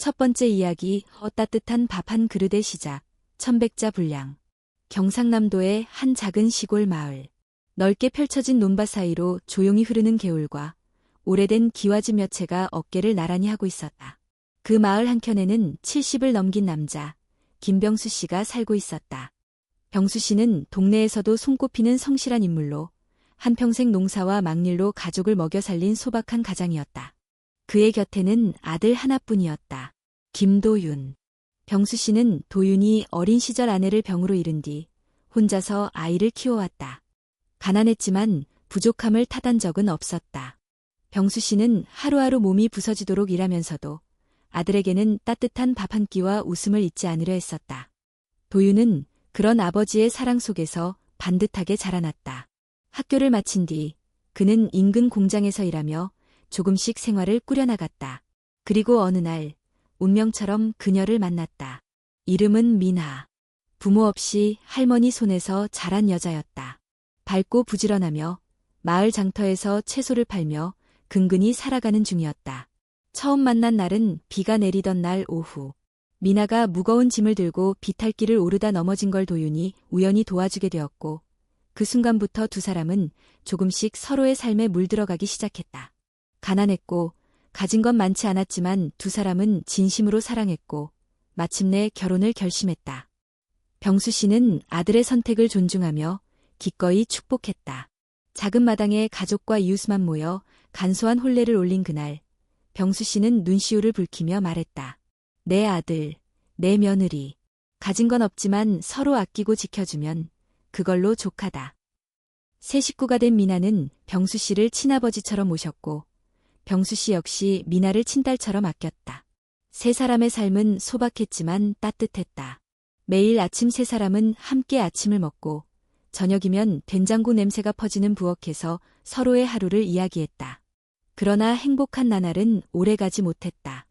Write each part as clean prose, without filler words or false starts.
첫 번째 이야기, 따뜻한 밥 한 그릇의 시작. 천백자 불량. 경상남도의 한 작은 시골 마을. 넓게 펼쳐진 논밭 사이로 조용히 흐르는 개울과 오래된 기와집 몇 채가 어깨를 나란히 하고 있었다. 그 마을 한켠에는 70을 넘긴 남자, 김병수 씨가 살고 있었다. 병수 씨는 동네에서도 손꼽히는 성실한 인물로 한평생 농사와 막일로 가족을 먹여 살린 소박한 가장이었다. 그의 곁에는 아들 하나뿐이었다. 김도윤. 병수 씨는 도윤이 어린 시절 아내를 병으로 잃은 뒤 혼자서 아이를 키워왔다. 가난했지만 부족함을 탓한 적은 없었다. 병수 씨는 하루하루 몸이 부서지도록 일하면서도 아들에게는 따뜻한 밥 한 끼와 웃음을 잊지 않으려 했었다. 도윤은 그런 아버지의 사랑 속에서 반듯하게 자라났다. 학교를 마친 뒤 그는 인근 공장에서 일하며 조금씩 생활을 꾸려나갔다. 그리고 어느 날 운명처럼 그녀를 만났다. 이름은 미나. 부모 없이 할머니 손에서 자란 여자였다. 밝고 부지런하며 마을 장터에서 채소를 팔며 근근히 살아가는 중이었다. 처음 만난 날은 비가 내리던 날 오후. 미나가 무거운 짐을 들고 비탈길을 오르다 넘어진 걸 도윤이 우연히 도와주게 되었고 그 순간부터 두 사람은 조금씩 서로의 삶에 물들어가기 시작했다. 가난했고 가진 건 많지 않았지만 두 사람은 진심으로 사랑했고 마침내 결혼을 결심했다. 병수 씨는 아들의 선택을 존중하며 기꺼이 축복했다. 작은 마당에 가족과 이웃만 모여 간소한 혼례를 올린 그날, 병수 씨는 눈시울을 붉히며 말했다. 내 아들, 내 며느리. 가진 건 없지만 서로 아끼고 지켜주면 그걸로 족하다. 새 식구가 된 미나는 병수 씨를 친아버지처럼 모셨고 병수 씨 역시 미나를 친딸처럼 아꼈다. 세 사람의 삶은 소박했지만 따뜻했다. 매일 아침 세 사람은 함께 아침을 먹고 저녁이면 된장국 냄새가 퍼지는 부엌에서 서로의 하루를 이야기했다. 그러나 행복한 나날은 오래가지 못했다.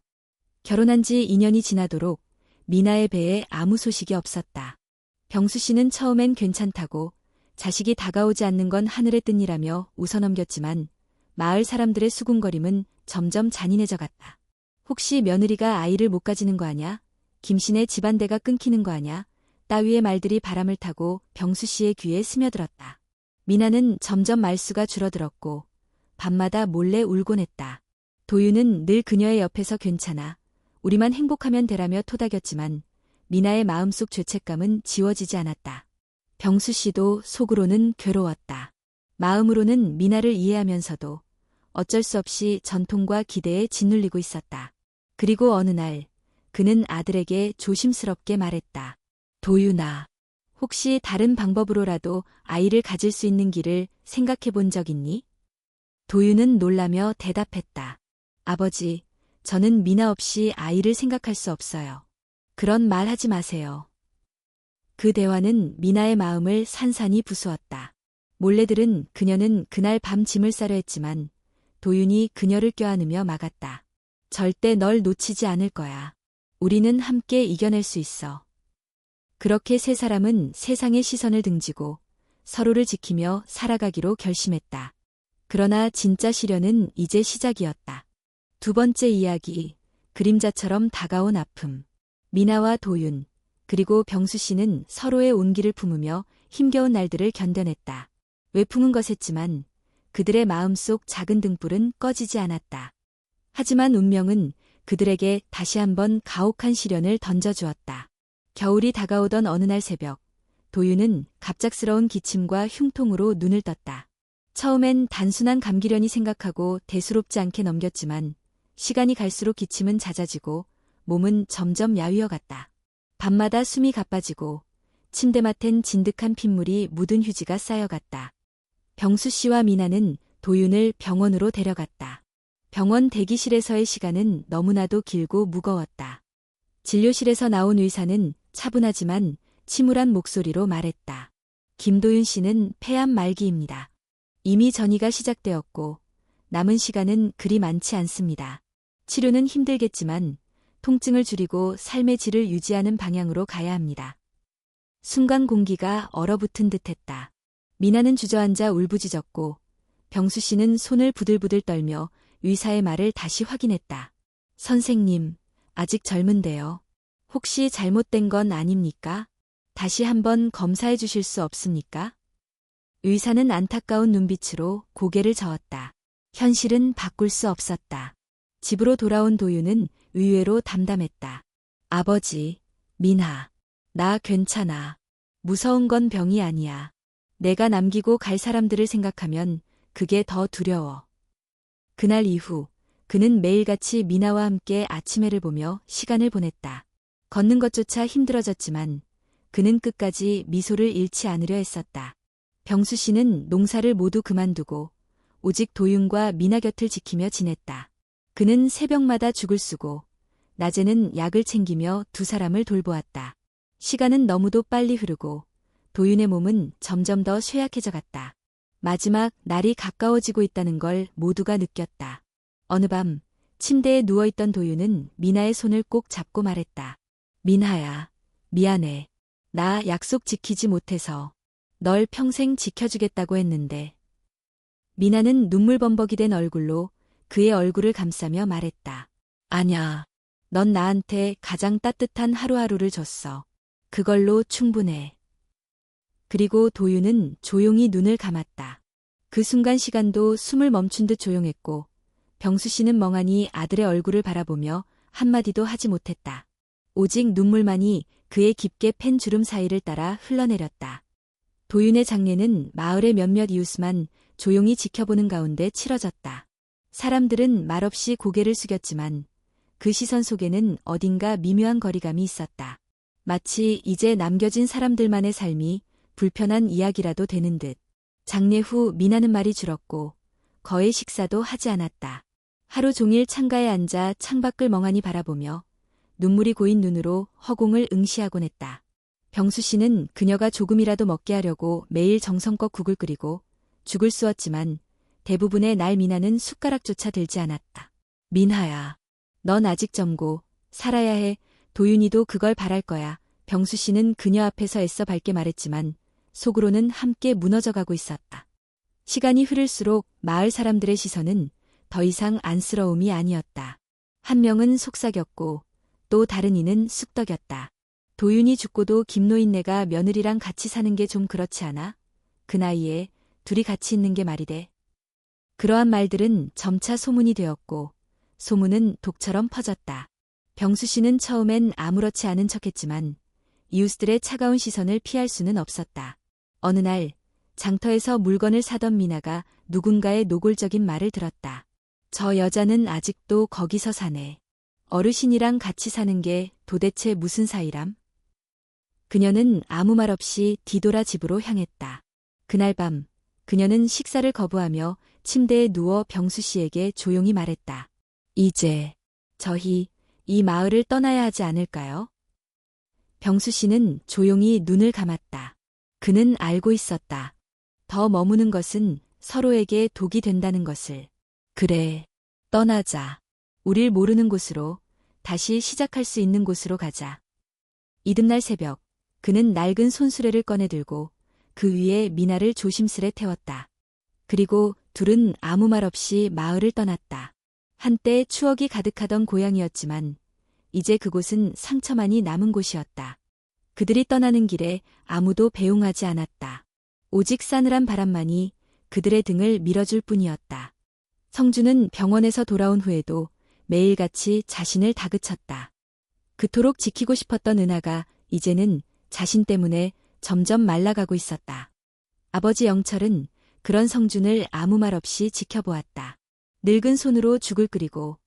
결혼한 지 2년이 지나도록 미나의 배에 아무 소식이 없었다. 병수 씨는 처음엔 괜찮다고 자식이 다가오지 않는 건 하늘의 뜻이라며 웃어넘겼지만 마을 사람들의 수군거림은 점점 잔인해져 갔다. 혹시 며느리가 아이를 못 가지는 거 아냐? 김씨네 집안대가 끊기는 거 아냐? 따위의 말들이 바람을 타고 병수 씨의 귀에 스며들었다. 미나는 점점 말수가 줄어들었고 밤마다 몰래 울곤 했다. 도윤은 늘 그녀의 옆에서 괜찮아. 우리만 행복하면 되라며 토닥였지만 미나의 마음속 죄책감은 지워지지 않았다. 병수 씨도 속으로는 괴로웠다. 마음으로는 미나를 이해하면서도 어쩔 수 없이 전통과 기대에 짓눌리고 있었다. 그리고 어느 날 그는 아들에게 조심스럽게 말했다. 도윤아, 혹시 다른 방법으로라도 아이를 가질 수 있는 길을 생각해 본 적 있니? 도윤은 놀라며 대답했다. 아버지, 저는 미나 없이 아이를 생각할 수 없어요. 그런 말 하지 마세요. 그 대화는 미나의 마음을 산산이 부수었다. 몰래 들은 그녀는 그날 밤 짐을 싸려 했지만 도윤이 그녀를 껴안으며 막았다. 절대 널 놓치지 않을 거야. 우리는 함께 이겨낼 수 있어. 그렇게 세 사람은 세상의 시선을 등지고 서로를 지키며 살아가기로 결심했다. 그러나 진짜 시련은 이제 시작이었다. 두 번째 이야기, 그림자처럼 다가온 아픔. 미나와 도윤, 그리고 병수 씨는 서로의 온기를 품으며 힘겨운 날들을 견뎌냈다. 외풍은 거셌지만 그들의 마음속 작은 등불은 꺼지지 않았다. 하지만 운명은 그들에게 다시 한번 가혹한 시련을 던져주었다. 겨울이 다가오던 어느 날 새벽, 도윤은 갑작스러운 기침과 흉통으로 눈을 떴다. 처음엔 단순한 감기려니 생각하고 대수롭지 않게 넘겼지만 시간이 갈수록 기침은 잦아지고 몸은 점점 야위어갔다. 밤마다 숨이 가빠지고 침대맡엔 진득한 핏물이 묻은 휴지가 쌓여갔다. 병수 씨와 미나는 도윤을 병원으로 데려갔다. 병원 대기실에서의 시간은 너무나도 길고 무거웠다. 진료실에서 나온 의사는 차분하지만 침울한 목소리로 말했다. 김도윤 씨는 폐암 말기입니다. 이미 전이가 시작되었고 남은 시간은 그리 많지 않습니다. 치료는 힘들겠지만 통증을 줄이고 삶의 질을 유지하는 방향으로 가야 합니다. 순간 공기가 얼어붙은 듯했다. 미나는 주저앉아 울부짖었고 병수 씨는 손을 부들부들 떨며 의사의 말을 다시 확인했다. 선생님, 아직 젊은데요. 혹시 잘못된 건 아닙니까? 다시 한번 검사해 주실 수 없습니까? 의사는 안타까운 눈빛으로 고개를 저었다. 현실은 바꿀 수 없었다. 집으로 돌아온 도윤은 의외로 담담했다. 아버지, 민하, 나 괜찮아. 무서운 건 병이 아니야. 내가 남기고 갈 사람들을 생각하면 그게 더 두려워. 그날 이후 그는 매일같이 민하와 함께 아침해를 보며 시간을 보냈다. 걷는 것조차 힘들어졌지만 그는 끝까지 미소를 잃지 않으려 했었다. 병수 씨는 농사를 모두 그만두고 오직 도윤과 민하 곁을 지키며 지냈다. 그는 새벽마다 죽을 쓰고 낮에는 약을 챙기며 두 사람을 돌보았다. 시간은 너무도 빨리 흐르고 도윤의 몸은 점점 더 쇠약해져 갔다. 마지막 날이 가까워지고 있다는 걸 모두가 느꼈다. 어느 밤 침대에 누워있던 도윤은 민하의 손을 꼭 잡고 말했다. 민하야, 미안해. 나 약속 지키지 못해서 널 평생 지켜주겠다고 했는데. 민하는 눈물범벅이 된 얼굴로 그의 얼굴을 감싸며 말했다. 아냐, 넌 나한테 가장 따뜻한 하루하루를 줬어. 그걸로 충분해. 그리고 도윤은 조용히 눈을 감았다. 그 순간 시간도 숨을 멈춘 듯 조용했고 병수 씨는 멍하니 아들의 얼굴을 바라보며 한마디도 하지 못했다. 오직 눈물만이 그의 깊게 팬 주름 사이를 따라 흘러내렸다. 도윤의 장례는 마을의 몇몇 이웃만 조용히 지켜보는 가운데 치러졌다. 사람들은 말없이 고개를 숙였지만 그 시선 속에는 어딘가 미묘한 거리감이 있었다. 마치 이제 남겨진 사람들만의 삶이 불편한 이야기라도 되는 듯. 장례 후 민하는 말이 줄었고 거의 식사도 하지 않았다. 하루 종일 창가에 앉아 창밖을 멍하니 바라보며 눈물이 고인 눈으로 허공을 응시하곤 했다. 병수 씨는 그녀가 조금이라도 먹게 하려고 매일 정성껏 국을 끓이고 죽을 쑤었지만 대부분의 날 민하는 숟가락조차 들지 않았다. 민하야, 넌 아직 젊고 살아야 해. 도윤이도 그걸 바랄 거야. 병수 씨는 그녀 앞에서 애써 밝게 말했지만 속으로는 함께 무너져가고 있었다. 시간이 흐를수록 마을 사람들의 시선은 더 이상 안쓰러움이 아니었다. 한 명은 속삭였고 또 다른 이는 쑥덕였다. 도윤이 죽고도 김노인네가 며느리랑 같이 사는 게 좀 그렇지 않아? 그 나이에 둘이 같이 있는 게 말이 돼? 그러한 말들은 점차 소문이 되었고 소문은 독처럼 퍼졌다. 병수 씨는 처음엔 아무렇지 않은 척했지만 이웃들의 차가운 시선을 피할 수는 없었다. 어느 날 장터에서 물건을 사던 미나가 누군가의 노골적인 말을 들었다. 저 여자는 아직도 거기서 사네. 어르신이랑 같이 사는 게 도대체 무슨 사이람? 그녀는 아무 말 없이 뒤돌아 집으로 향했다. 그날 밤 그녀는 식사를 거부하며 침대에 누워 병수 씨에게 조용히 말했다. 이제 저희 이 마을을 떠나야 하지 않을까요? 병수 씨는 조용히 눈을 감았다. 그는 알고 있었다. 더 머무는 것은 서로에게 독이 된다는 것을. 그래, 떠나자. 우릴 모르는 곳으로, 다시 시작할 수 있는 곳으로 가자. 이튿날 새벽, 그는 낡은 손수레를 꺼내들고 그 위에 미나를 조심스레 태웠다. 그리고 둘은 아무 말 없이 마을을 떠났다. 한때 추억이 가득하던 고향이었지만 이제 그곳은 상처만이 남은 곳이었다. 그들이 떠나는 길에 아무도 배웅하지 않았다. 오직 싸늘한 바람만이 그들의 등을 밀어줄 뿐이었다. 성주는 병원에서 돌아온 후에도 매일같이 자신을 다그쳤다. 그토록 지키고 싶었던 은하가 이제는 자신 때문에 점점 말라가고 있었다. 아버지 영철은 그런 성준을 아무 말 없이 지켜보았다. 늙은 손으로 죽을 끓이고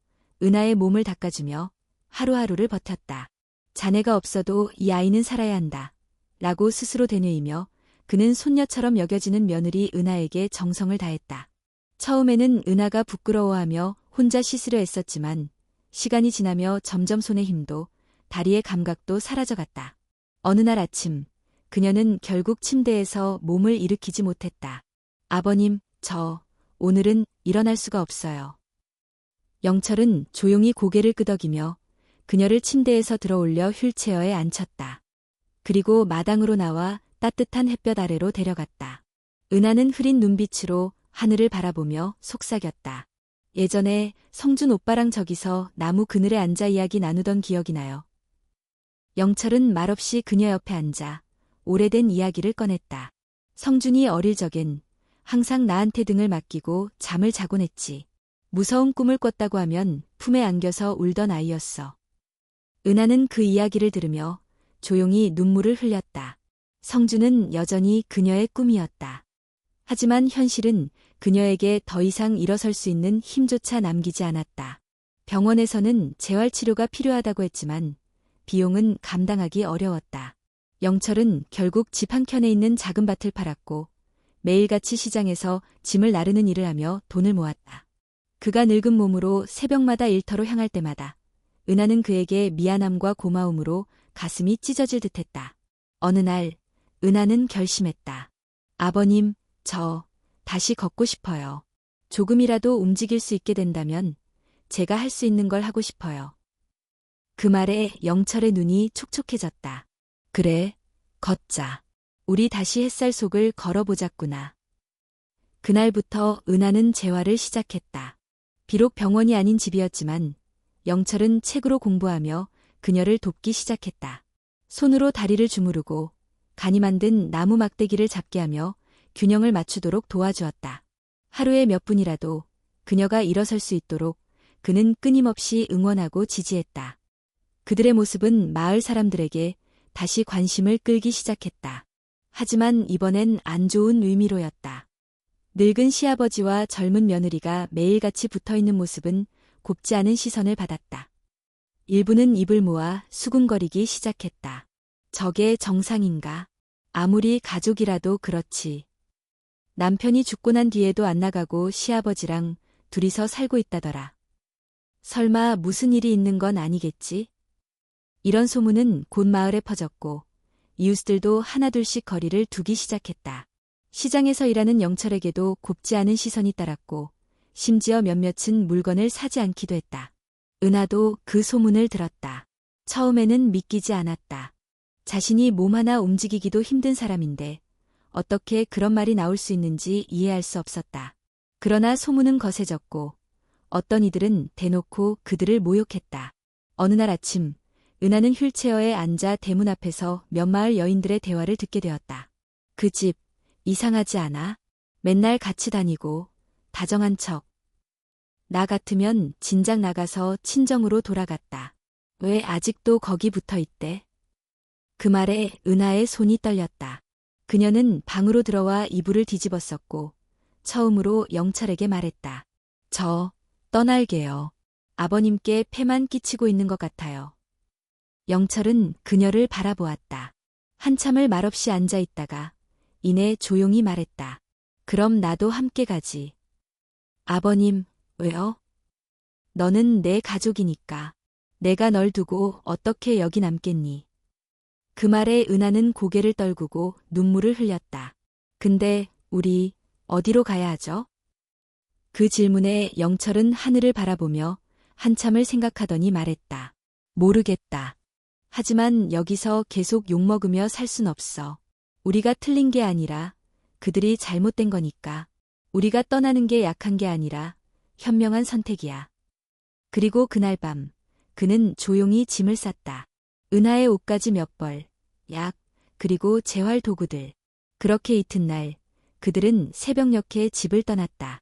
은하의 몸을 닦아주며 하루하루를 버텼다. 자네가 없어도 이 아이는 살아야 한다. 라고 스스로 되뇌이며 그는 손녀처럼 여겨지는 며느리 은하에게 정성을 다했다. 처음에는 은하가 부끄러워하며 혼자 씻으려 애썼지만 시간이 지나며 점점 손의 힘도 다리의 감각도 사라져갔다. 어느 날 아침 그녀는 결국 침대에서 몸을 일으키지 못했다. 아버님, 오늘은 일어날 수가 없어요. 영철은 조용히 고개를 끄덕이며 그녀를 침대에서 들어올려 휠체어에 앉혔다. 그리고 마당으로 나와 따뜻한 햇볕 아래로 데려갔다. 은하는 흐린 눈빛으로 하늘을 바라보며 속삭였다. 예전에 성준 오빠랑 저기서 나무 그늘에 앉아 이야기 나누던 기억이 나요. 영철은 말없이 그녀 옆에 앉아 오래된 이야기를 꺼냈다. 성준이 어릴 적엔 항상 나한테 등을 맡기고 잠을 자곤 했지. 무서운 꿈을 꿨다고 하면 품에 안겨서 울던 아이였어. 은하는 그 이야기를 들으며 조용히 눈물을 흘렸다. 성준은 여전히 그녀의 꿈이었다. 하지만 현실은 그녀에게 더 이상 일어설 수 있는 힘조차 남기지 않았다. 병원에서는 재활치료가 필요하다고 했지만 비용은 감당하기 어려웠다. 영철은 결국 집 한켠에 있는 작은 밭을 팔았고 매일같이 시장에서 짐을 나르는 일을 하며 돈을 모았다. 그가 늙은 몸으로 새벽마다 일터로 향할 때마다 은하는 그에게 미안함과 고마움으로 가슴이 찢어질 듯했다. 어느 날 은하는 결심했다. 아버님, 저 다시 걷고 싶어요. 조금이라도 움직일 수 있게 된다면 제가 할 수 있는 걸 하고 싶어요. 그 말에 영철의 눈이 촉촉해졌다. 그래, 걷자. 우리 다시 햇살 속을 걸어보자꾸나. 그날부터 은하는 재활을 시작했다. 비록 병원이 아닌 집이었지만 영철은 책으로 공부하며 그녀를 돕기 시작했다. 손으로 다리를 주무르고 간이 만든 나무 막대기를 잡게 하며 균형을 맞추도록 도와주었다. 하루에 몇 분이라도 그녀가 일어설 수 있도록 그는 끊임없이 응원하고 지지했다. 그들의 모습은 마을 사람들에게 다시 관심을 끌기 시작했다. 하지만 이번엔 안 좋은 의미로였다. 늙은 시아버지와 젊은 며느리가 매일같이 붙어있는 모습은 곱지 않은 시선을 받았다. 일부는 입을 모아 수군거리기 시작했다. 저게 정상인가? 아무리 가족이라도 그렇지. 남편이 죽고 난 뒤에도 안 나가고 시아버지랑 둘이서 살고 있다더라. 설마 무슨 일이 있는 건 아니겠지? 이런 소문은 곧 마을에 퍼졌고 이웃들도 하나둘씩 거리를 두기 시작했다. 시장에서 일하는 영철에게도 곱지 않은 시선이 따랐고 심지어 몇몇은 물건을 사지 않기도 했다. 은하도 그 소문을 들었다. 처음에는 믿기지 않았다. 자신이 몸 하나 움직이기도 힘든 사람인데 어떻게 그런 말이 나올 수 있는지 이해할 수 없었다. 그러나 소문은 거세졌고 어떤 이들은 대놓고 그들을 모욕했다. 어느 날 아침 은하는 휠체어에 앉아 대문 앞에서 몇 마을 여인들의 대화를 듣게 되었다. 그 집 이상하지 않아? 맨날 같이 다니고 다정한 척. 나 같으면 진작 나가서 친정으로 돌아갔다. 왜 아직도 거기 붙어 있대? 그 말에 은하의 손이 떨렸다. 그녀는 방으로 들어와 이불을 뒤집었었고 처음으로 영철에게 말했다. 저 떠날게요. 아버님께 폐만 끼치고 있는 것 같아요. 영철은 그녀를 바라보았다. 한참을 말없이 앉아 있다가 이내 조용히 말했다. 그럼 나도 함께 가지. 아버님, 왜요? 너는 내 가족이니까. 내가 널 두고 어떻게 여기 남겠니? 그 말에 은하는 고개를 떨구고 눈물을 흘렸다. 근데 우리 어디로 가야 하죠? 그 질문에 영철은 하늘을 바라보며 한참을 생각하더니 말했다. 모르겠다. 하지만 여기서 계속 욕먹으며 살 순 없어. 우리가 틀린 게 아니라 그들이 잘못된 거니까. 우리가 떠나는 게 약한 게 아니라 현명한 선택이야. 그리고 그날 밤 그는 조용히 짐을 쌌다. 은하의 옷가지 몇 벌, 약, 그리고 재활 도구들. 그렇게 이튿날 그들은 새벽녘에 집을 떠났다.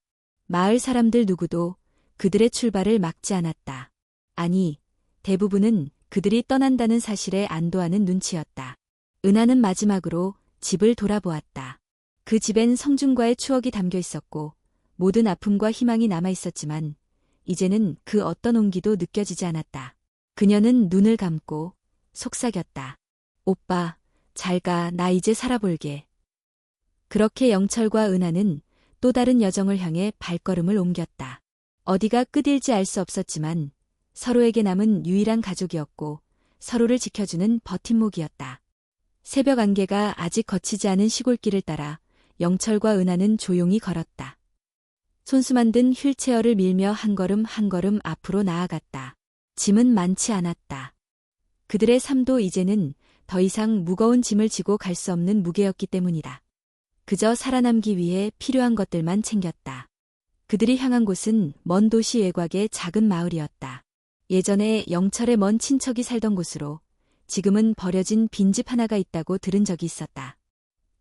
마을 사람들 누구도 그들의 출발을 막지 않았다. 아니, 대부분은 그들이 떠난다는 사실에 안도하는 눈치였다. 은하는 마지막으로 집을 돌아보았다. 그 집엔 성준과의 추억이 담겨 있었고 모든 아픔과 희망이 남아 있었지만 이제는 그 어떤 온기도 느껴지지 않았다. 그녀는 눈을 감고 속삭였다. 오빠, 잘 가, 나 이제 살아볼게. 그렇게 영철과 은하는 또 다른 여정을 향해 발걸음을 옮겼다. 어디가 끝일지 알 수 없었지만 서로에게 남은 유일한 가족이었고 서로를 지켜주는 버팀목이었다. 새벽 안개가 아직 거치지 않은 시골길을 따라 영철과 은하는 조용히 걸었다. 손수 만든 휠체어를 밀며 한 걸음 한 걸음 앞으로 나아갔다. 짐은 많지 않았다. 그들의 삶도 이제는 더 이상 무거운 짐을 지고 갈 수 없는 무게였기 때문이다. 그저 살아남기 위해 필요한 것들만 챙겼다. 그들이 향한 곳은 먼 도시 외곽의 작은 마을이었다. 예전에 영철의 먼 친척이 살던 곳으로 지금은 버려진 빈집 하나가 있다고 들은 적이 있었다.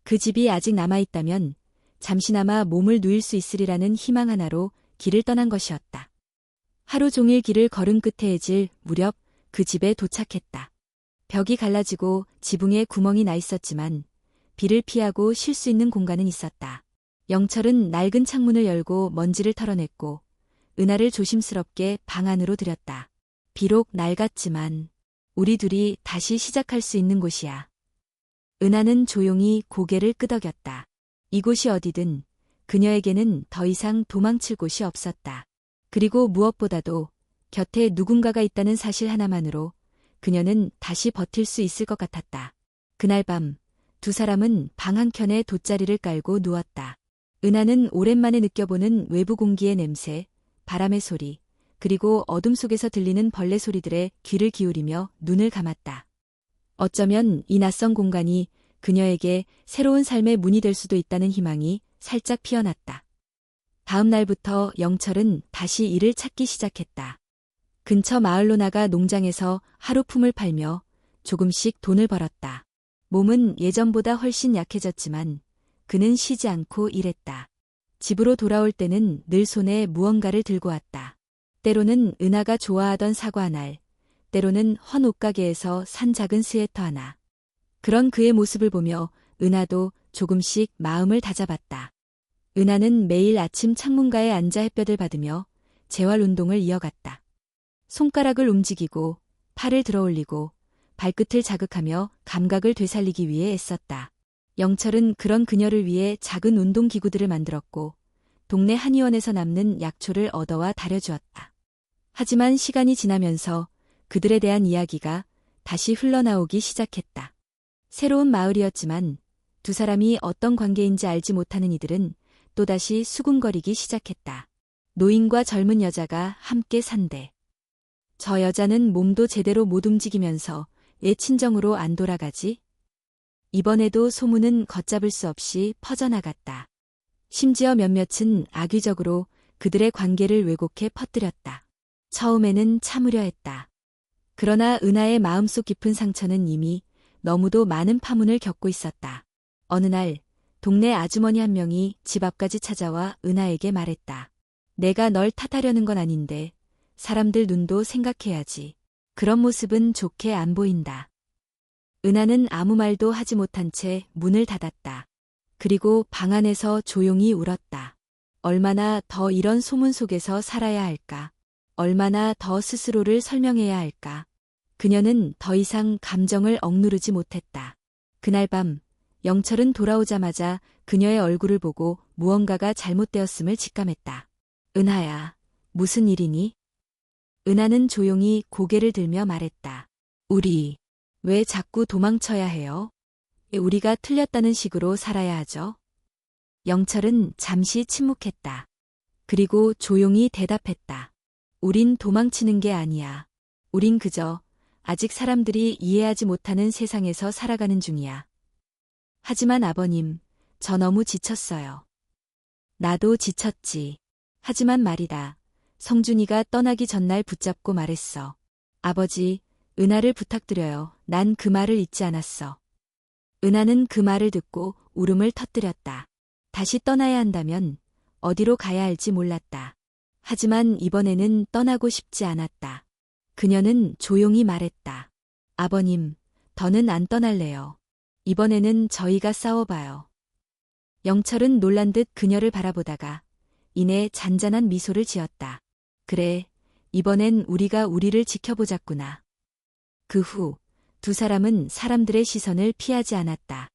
그 집이 아직 남아있다면 잠시나마 몸을 누일 수 있으리라는 희망 하나로 길을 떠난 것이었다. 하루 종일 길을 걸은 끝에 해질 무렵 그 집에 도착했다. 벽이 갈라지고 지붕에 구멍이 나 있었지만 비를 피하고 쉴 수 있는 공간은 있었다. 영철은 낡은 창문을 열고 먼지를 털어냈고 은하를 조심스럽게 방 안으로 들였다. 비록 낡았지만 우리 둘이 다시 시작할 수 있는 곳이야. 은하는 조용히 고개를 끄덕였다. 이곳이 어디든 그녀에게는 더 이상 도망칠 곳이 없었다. 그리고 무엇보다도 곁에 누군가가 있다는 사실 하나만으로 그녀는 다시 버틸 수 있을 것 같았다. 그날 밤 두 사람은 방 한켠에 돗자리를 깔고 누웠다. 은하는 오랜만에 느껴보는 외부 공기의 냄새, 바람의 소리, 그리고 어둠 속에서 들리는 벌레 소리들에 귀를 기울이며 눈을 감았다. 어쩌면 이 낯선 공간이 그녀에게 새로운 삶의 문이 될 수도 있다는 희망이 살짝 피어났다. 다음 날부터 영철은 다시 일을 찾기 시작했다. 근처 마을로 나가 농장에서 하루품을 팔며 조금씩 돈을 벌었다. 몸은 예전보다 훨씬 약해졌지만 그는 쉬지 않고 일했다. 집으로 돌아올 때는 늘 손에 무언가를 들고 왔다. 때로는 은하가 좋아하던 사과 한 알, 때로는 헌 옷가게에서 산 작은 스웨터 하나. 그런 그의 모습을 보며 은하도 조금씩 마음을 다잡았다. 은하는 매일 아침 창문가에 앉아 햇볕을 받으며 재활 운동을 이어갔다. 손가락을 움직이고 팔을 들어올리고 발끝을 자극하며 감각을 되살리기 위해 애썼다. 영철은 그런 그녀를 위해 작은 운동기구들을 만들었고 동네 한의원에서 남는 약초를 얻어와 다려주었다. 하지만 시간이 지나면서 그들에 대한 이야기가 다시 흘러나오기 시작했다. 새로운 마을이었지만 두 사람이 어떤 관계인지 알지 못하는 이들은 또다시 수군거리기 시작했다. 노인과 젊은 여자가 함께 산대. 저 여자는 몸도 제대로 못 움직이면서 왜 친정으로 안 돌아가지? 이번에도 소문은 걷잡을 수 없이 퍼져나갔다. 심지어 몇몇은 악의적으로 그들의 관계를 왜곡해 퍼뜨렸다. 처음에는 참으려 했다. 그러나 은하의 마음속 깊은 상처는 이미 너무도 많은 파문을 겪고 있었다. 어느 날 동네 아주머니 한 명이 집 앞까지 찾아와 은하에게 말했다. 내가 널 탓하려는 건 아닌데 사람들 눈도 생각해야지. 그런 모습은 좋게 안 보인다. 은하는 아무 말도 하지 못한 채 문을 닫았다. 그리고 방 안에서 조용히 울었다. 얼마나 더 이런 소문 속에서 살아야 할까? 얼마나 더 스스로를 설명해야 할까? 그녀는 더 이상 감정을 억누르지 못했다. 그날 밤 영철은 돌아오자마자 그녀의 얼굴을 보고 무언가가 잘못되었음을 직감했다. 은하야, 무슨 일이니? 은하는 조용히 고개를 들며 말했다. 우리 왜 자꾸 도망쳐야 해요? 우리가 틀렸다는 식으로 살아야 하죠? 영철은 잠시 침묵했다. 그리고 조용히 대답했다. 우린 도망치는 게 아니야. 우린 그저 아직 사람들이 이해하지 못하는 세상에서 살아가는 중이야. 하지만 아버님, 저 너무 지쳤어요. 나도 지쳤지. 하지만 말이다. 성준이가 떠나기 전날 붙잡고 말했어. 아버지, 은하를 부탁드려요. 난 그 말을 잊지 않았어. 은하는 그 말을 듣고 울음을 터뜨렸다. 다시 떠나야 한다면 어디로 가야 할지 몰랐다. 하지만 이번에는 떠나고 싶지 않았다. 그녀는 조용히 말했다. 아버님, 더는 안 떠날래요. 이번에는 저희가 싸워봐요. 영철은 놀란 듯 그녀를 바라보다가 이내 잔잔한 미소를 지었다. 그래, 이번엔 우리가 우리를 지켜보자꾸나. 그 후 두 사람은 사람들의 시선을 피하지 않았다.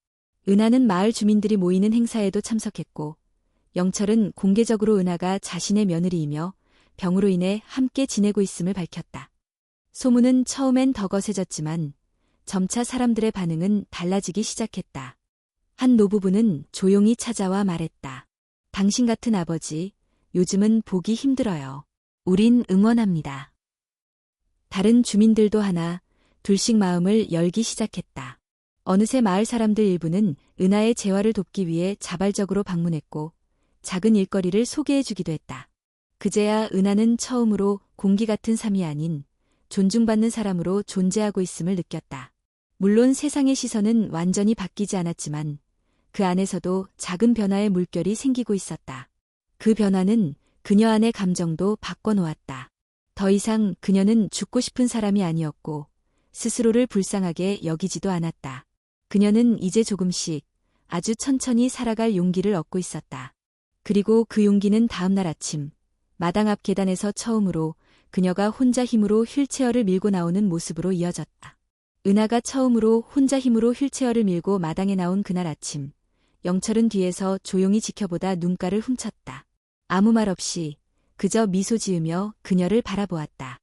은하는 마을 주민들이 모이는 행사에도 참석했고 영철은 공개적으로 은하가 자신의 며느리이며 병으로 인해 함께 지내고 있음을 밝혔다. 소문은 처음엔 더 거세졌지만 점차 사람들의 반응은 달라지기 시작했다. 한 노부부는 조용히 찾아와 말했다. 당신 같은 아버지, 요즘은 보기 힘들어요. 우린 응원합니다. 다른 주민들도 하나, 둘씩 마음을 열기 시작했다. 어느새 마을 사람들 일부는 은하의 재활을 돕기 위해 자발적으로 방문했고 작은 일거리를 소개해주기도 했다. 그제야 은하는 처음으로 공기 같은 삶이 아닌 존중받는 사람으로 존재하고 있음을 느꼈다. 물론 세상의 시선은 완전히 바뀌지 않았지만 그 안에서도 작은 변화의 물결이 생기고 있었다. 그 변화는 그녀 안의 감정도 바꿔놓았다. 더 이상 그녀는 죽고 싶은 사람이 아니었고 스스로를 불쌍하게 여기지도 않았다. 그녀는 이제 조금씩 아주 천천히 살아갈 용기를 얻고 있었다. 그리고 그 용기는 다음날 아침 마당 앞 계단에서 처음으로 그녀가 혼자 힘으로 휠체어를 밀고 나오는 모습으로 이어졌다. 은하가 처음으로 혼자 힘으로 휠체어를 밀고 마당에 나온 그날 아침, 영철은 뒤에서 조용히 지켜보다 눈가를 훔쳤다. 아무 말 없이 그저 미소 지으며 그녀를 바라보았다.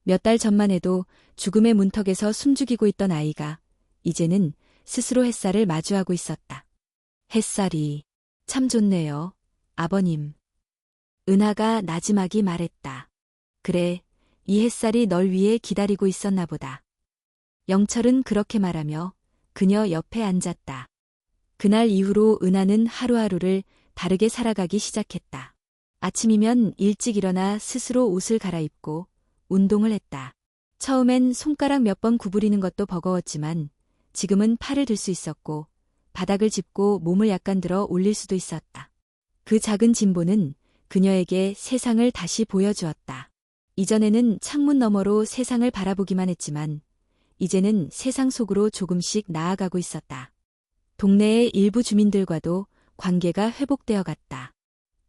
몇 달 전만 해도 죽음의 문턱에서 숨죽이고 있던 아이가 이제는 스스로 햇살을 마주하고 있었다. 햇살이 참 좋네요, 아버님. 은하가 나지막이 말했다. 그래, 이 햇살이 널 위해 기다리고 있었나 보다. 영철은 그렇게 말하며 그녀 옆에 앉았다. 그날 이후로 은하는 하루하루를 다르게 살아가기 시작했다. 아침이면 일찍 일어나 스스로 옷을 갈아입고 운동을 했다. 처음엔 손가락 몇 번 구부리는 것도 버거웠지만 지금은 팔을 들 수 있었고 바닥을 짚고 몸을 약간 들어 올릴 수도 있었다. 그 작은 진보는 그녀에게 세상을 다시 보여주었다. 이전에는 창문 너머로 세상을 바라보기만 했지만 이제는 세상 속으로 조금씩 나아가고 있었다. 동네의 일부 주민들과도 관계가 회복되어 갔다.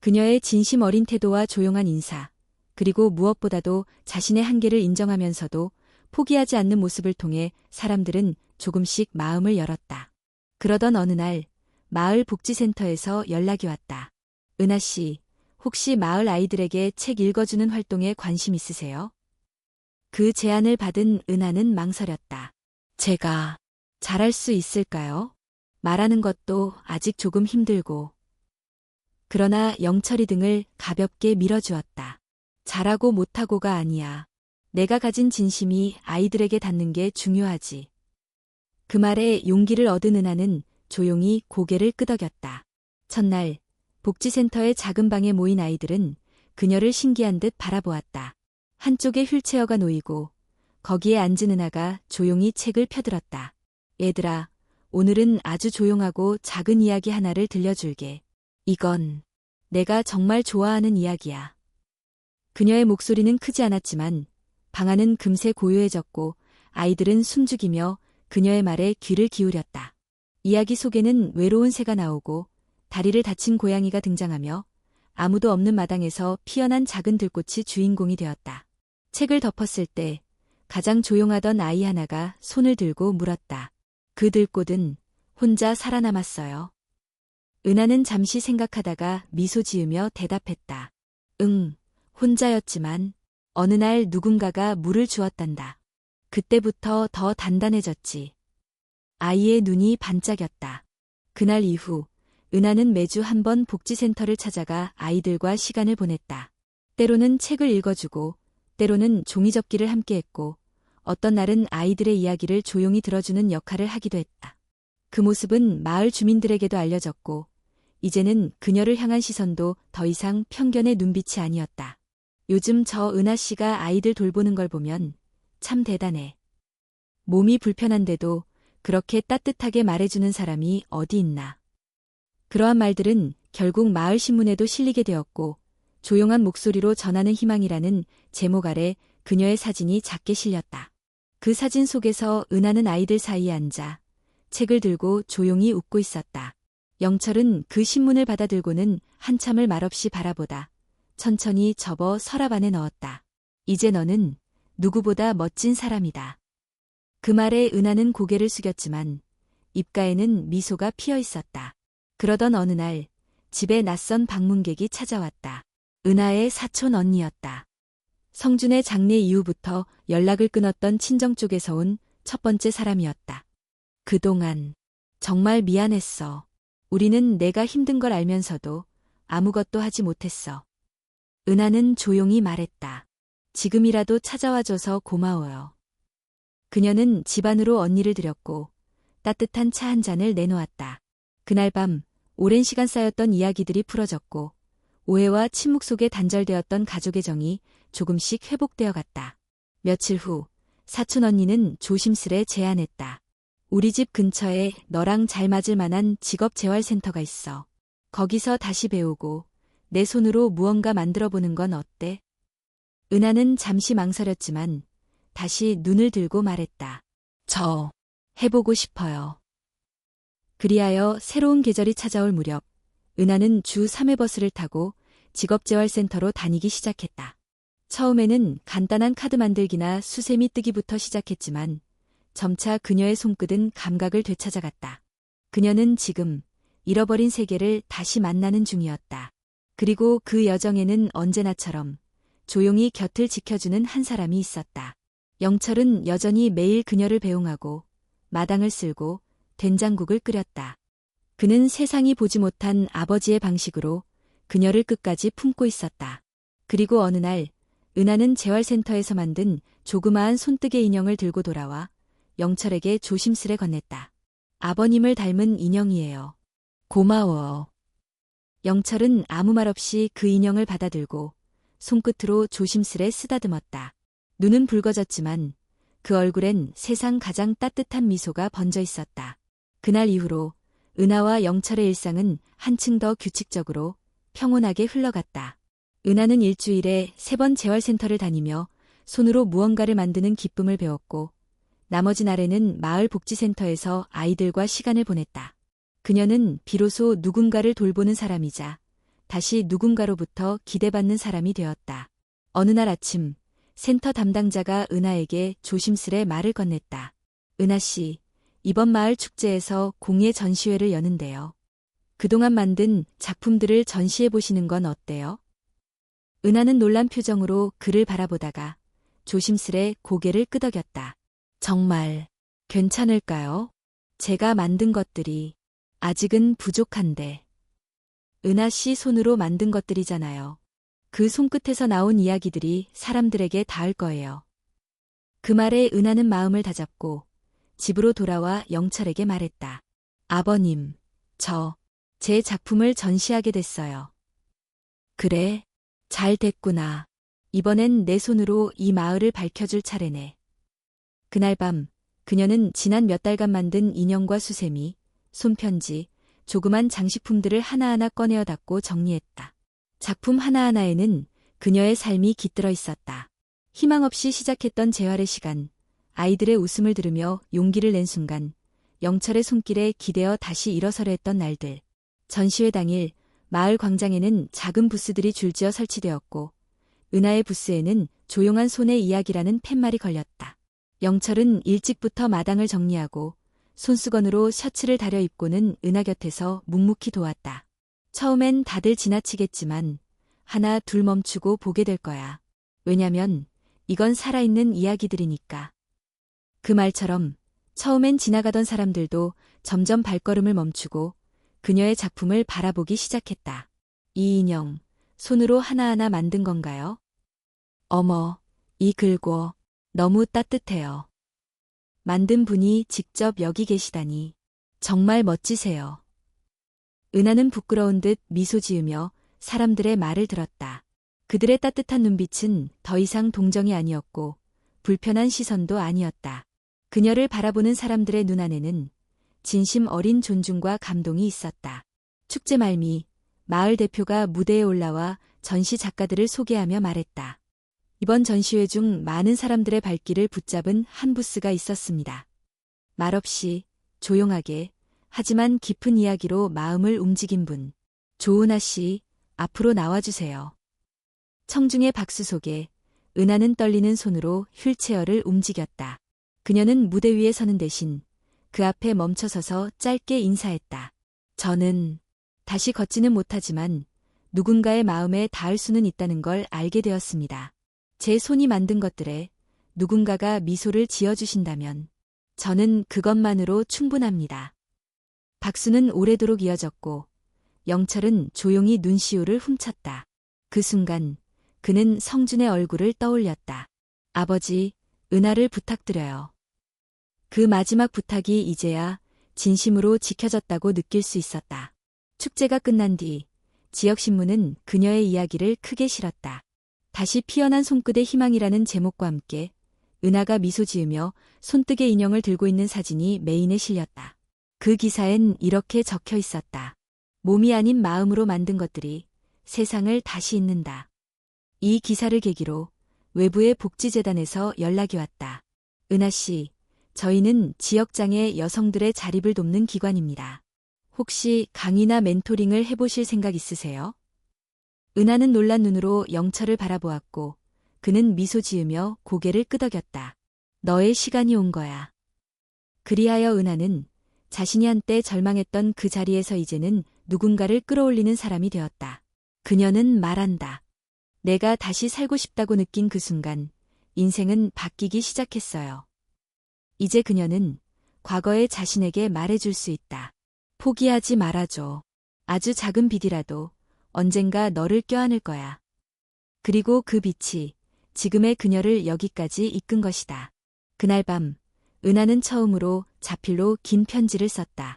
그녀의 진심 어린 태도와 조용한 인사, 그리고 무엇보다도 자신의 한계를 인정하면서도 포기하지 않는 모습을 통해 사람들은 조금씩 마음을 열었다. 그러던 어느 날 마을 복지센터에서 연락이 왔다. 은하 씨, 혹시 마을 아이들에게 책 읽어주는 활동에 관심 있으세요? 그 제안을 받은 은하는 망설였다. 제가 잘할 수 있을까요? 말하는 것도 아직 조금 힘들고. 그러나 영철이 등을 가볍게 밀어주었다. 잘하고 못하고가 아니야. 내가 가진 진심이 아이들에게 닿는 게 중요하지. 그 말에 용기를 얻은 은하는 조용히 고개를 끄덕였다. 첫날 복지센터의 작은 방에 모인 아이들은 그녀를 신기한 듯 바라보았다. 한쪽에 휠체어가 놓이고 거기에 앉은 은하가 조용히 책을 펴들었다. 얘들아, 오늘은 아주 조용하고 작은 이야기 하나를 들려줄게. 이건 내가 정말 좋아하는 이야기야. 그녀의 목소리는 크지 않았지만 방 안은 금세 고요해졌고 아이들은 숨죽이며 그녀의 말에 귀를 기울였다. 이야기 속에는 외로운 새가 나오고 다리를 다친 고양이가 등장하며 아무도 없는 마당에서 피어난 작은 들꽃이 주인공이 되었다. 책을 덮었을 때 가장 조용하던 아이 하나가 손을 들고 물었다. 그 들꽃은 혼자 살아남았어요. 은하는 잠시 생각하다가 미소 지으며 대답했다. 응, 혼자였지만 어느 날 누군가가 물을 주었단다. 그때부터 더 단단해졌지. 아이의 눈이 반짝였다. 그날 이후 은하는 매주 한 번 복지센터를 찾아가 아이들과 시간을 보냈다. 때로는 책을 읽어주고 때로는 종이접기를 함께했고 어떤 날은 아이들의 이야기를 조용히 들어주는 역할을 하기도 했다. 그 모습은 마을 주민들에게도 알려졌고 이제는 그녀를 향한 시선도 더 이상 편견의 눈빛이 아니었다. 요즘 저 은하 씨가 아이들 돌보는 걸 보면 참 대단해. 몸이 불편한데도 그렇게 따뜻하게 말해주는 사람이 어디 있나. 그러한 말들은 결국 마을 신문에도 실리게 되었고 조용한 목소리로 전하는 희망이라는 제목 아래 그녀의 사진이 작게 실렸다. 그 사진 속에서 은하는 아이들 사이에 앉아 책을 들고 조용히 웃고 있었다. 영철은 그 신문을 받아들고는 한참을 말없이 바라보다 천천히 접어 서랍 안에 넣었다. 이제 너는 누구보다 멋진 사람이다. 그 말에 은하는 고개를 숙였지만 입가에는 미소가 피어 있었다. 그러던 어느 날 집에 낯선 방문객이 찾아왔다. 은하의 사촌 언니였다. 성준의 장례 이후부터 연락을 끊었던 친정 쪽에서 온 첫 번째 사람이었다. 그동안 정말 미안했어. 우리는 내가 힘든 걸 알면서도 아무것도 하지 못했어. 은하는 조용히 말했다. 지금이라도 찾아와줘서 고마워요. 그녀는 집 안으로 언니를 들였고 따뜻한 차 한 잔을 내놓았다. 그날 밤 오랜 시간 쌓였던 이야기들이 풀어졌고 오해와 침묵 속에 단절되었던 가족의 정이 조금씩 회복되어 갔다. 며칠 후 사촌 언니는 조심스레 제안했다. 우리 집 근처에 너랑 잘 맞을 만한 직업재활센터가 있어. 거기서 다시 배우고 내 손으로 무언가 만들어보는 건 어때? 은하는 잠시 망설였지만 다시 눈을 들고 말했다. 저 해보고 싶어요. 그리하여 새로운 계절이 찾아올 무렵 은하는 주 3회 버스를 타고 직업재활센터로 다니기 시작했다. 처음에는 간단한 카드 만들기나 수세미 뜨기부터 시작했지만 점차 그녀의 손끝은 감각을 되찾아갔다. 그녀는 지금 잃어버린 세계를 다시 만나는 중이었다. 그리고 그 여정에는 언제나처럼 조용히 곁을 지켜주는 한 사람이 있었다. 영철은 여전히 매일 그녀를 배웅하고 마당을 쓸고 된장국을 끓였다. 그는 세상이 보지 못한 아버지의 방식으로 그녀를 끝까지 품고 있었다. 그리고 어느 날 은하는 재활센터에서 만든 조그마한 손뜨개 인형을 들고 돌아와 영철에게 조심스레 건넸다. 아버님을 닮은 인형이에요. 고마워. 영철은 아무 말 없이 그 인형을 받아들고 손끝으로 조심스레 쓰다듬었다. 눈은 붉어졌지만 그 얼굴엔 세상 가장 따뜻한 미소가 번져 있었다. 그날 이후로 은하와 영철의 일상은 한층 더 규칙적으로 평온하게 흘러갔다. 은하는 일주일에 3번 재활센터를 다니며 손으로 무언가를 만드는 기쁨을 배웠고 나머지 날에는 마을 복지센터에서 아이들과 시간을 보냈다. 그녀는 비로소 누군가를 돌보는 사람이자 다시 누군가로부터 기대받는 사람이 되었다. 어느 날 아침 센터 담당자가 은하에게 조심스레 말을 건넸다. 은하 씨, 이번 마을 축제에서 공예 전시회를 여는데요. 그동안 만든 작품들을 전시해 보시는 건 어때요? 은하는 놀란 표정으로 그를 바라보다가 조심스레 고개를 끄덕였다. 정말 괜찮을까요? 제가 만든 것들이 아직은 부족한데. 은하 씨 손으로 만든 것들이잖아요. 그 손끝에서 나온 이야기들이 사람들에게 닿을 거예요. 그 말에 은하는 마음을 다잡고 집으로 돌아와 영철에게 말했다. 아버님, 제 작품을 전시하게 됐어요. 그래, 잘 됐구나. 이번엔 내 손으로 이 마을을 밝혀줄 차례네. 그날 밤 그녀는 지난 몇 달간 만든 인형과 수세미, 손편지, 조그만 장식품들을 하나하나 꺼내어 닫고 정리했다. 작품 하나하나에는 그녀의 삶이 깃들어 있었다. 희망 없이 시작했던 재활의 시간, 아이들의 웃음을 들으며 용기를 낸 순간, 영철의 손길에 기대어 다시 일어서려 했던 날들. 전시회 당일 마을 광장에는 작은 부스들이 줄지어 설치되었고 은하의 부스에는 조용한 손의 이야기라는 팻말이 걸렸다. 영철은 일찍부터 마당을 정리하고 손수건으로 셔츠를 다려 입고는 은하 곁에서 묵묵히 도왔다. 처음엔 다들 지나치겠지만 하나 둘 멈추고 보게 될 거야. 왜냐면 이건 살아있는 이야기들이니까. 그 말처럼 처음엔 지나가던 사람들도 점점 발걸음을 멈추고 그녀의 작품을 바라보기 시작했다. 이 인형, 손으로 하나하나 만든 건가요? 어머, 이 글고 너무 따뜻해요. 만든 분이 직접 여기 계시다니. 정말 멋지세요. 은하는 부끄러운 듯 미소 지으며 사람들의 말을 들었다. 그들의 따뜻한 눈빛은 더 이상 동정이 아니었고 불편한 시선도 아니었다. 그녀를 바라보는 사람들의 눈 안에는 진심 어린 존중과 감동이 있었다. 축제 말미, 마을 대표가 무대에 올라와 전시 작가들을 소개하며 말했다. 이번 전시회 중 많은 사람들의 발길을 붙잡은 한 부스가 있었습니다. 말없이, 조용하게, 하지만 깊은 이야기로 마음을 움직인 분. 조은하 씨, 앞으로 나와주세요. 청중의 박수 속에 은하는 떨리는 손으로 휠체어를 움직였다. 그녀는 무대 위에 서는 대신 그 앞에 멈춰서서 짧게 인사했다. 저는 다시 걷지는 못하지만 누군가의 마음에 닿을 수는 있다는 걸 알게 되었습니다. 제 손이 만든 것들에 누군가가 미소를 지어주신다면 저는 그것만으로 충분합니다. 박수는 오래도록 이어졌고 영철은 조용히 눈시울을 훔쳤다. 그 순간 그는 성준의 얼굴을 떠올렸다. 아버지, 은하를 부탁드려요. 그 마지막 부탁이 이제야 진심으로 지켜졌다고 느낄 수 있었다. 축제가 끝난 뒤 지역신문은 그녀의 이야기를 크게 실었다. 다시 피어난 손끝의 희망이라는 제목과 함께 은하가 미소 지으며 손뜨개 인형을 들고 있는 사진이 메인에 실렸다. 그 기사엔 이렇게 적혀 있었다. 몸이 아닌 마음으로 만든 것들이 세상을 다시 잇는다. 이 기사를 계기로 외부의 복지재단에서 연락이 왔다. 은하 씨, 저희는 지역장애 여성들의 자립을 돕는 기관입니다. 혹시 강의나 멘토링을 해보실 생각 있으세요? 은하는 놀란 눈으로 영철을 바라보았고 그는 미소 지으며 고개를 끄덕였다. 너의 시간이 온 거야. 그리하여 은하는 자신이 한때 절망했던 그 자리에서 이제는 누군가를 끌어올리는 사람이 되었다. 그녀는 말한다. 내가 다시 살고 싶다고 느낀 그 순간 인생은 바뀌기 시작했어요. 이제 그녀는 과거의 자신에게 말해줄 수 있다. 포기하지 말아줘. 아주 작은 빛이라도 언젠가 너를 껴안을 거야. 그리고 그 빛이 지금의 그녀를 여기까지 이끈 것이다. 그날 밤 은하는 처음으로 자필로 긴 편지를 썼다.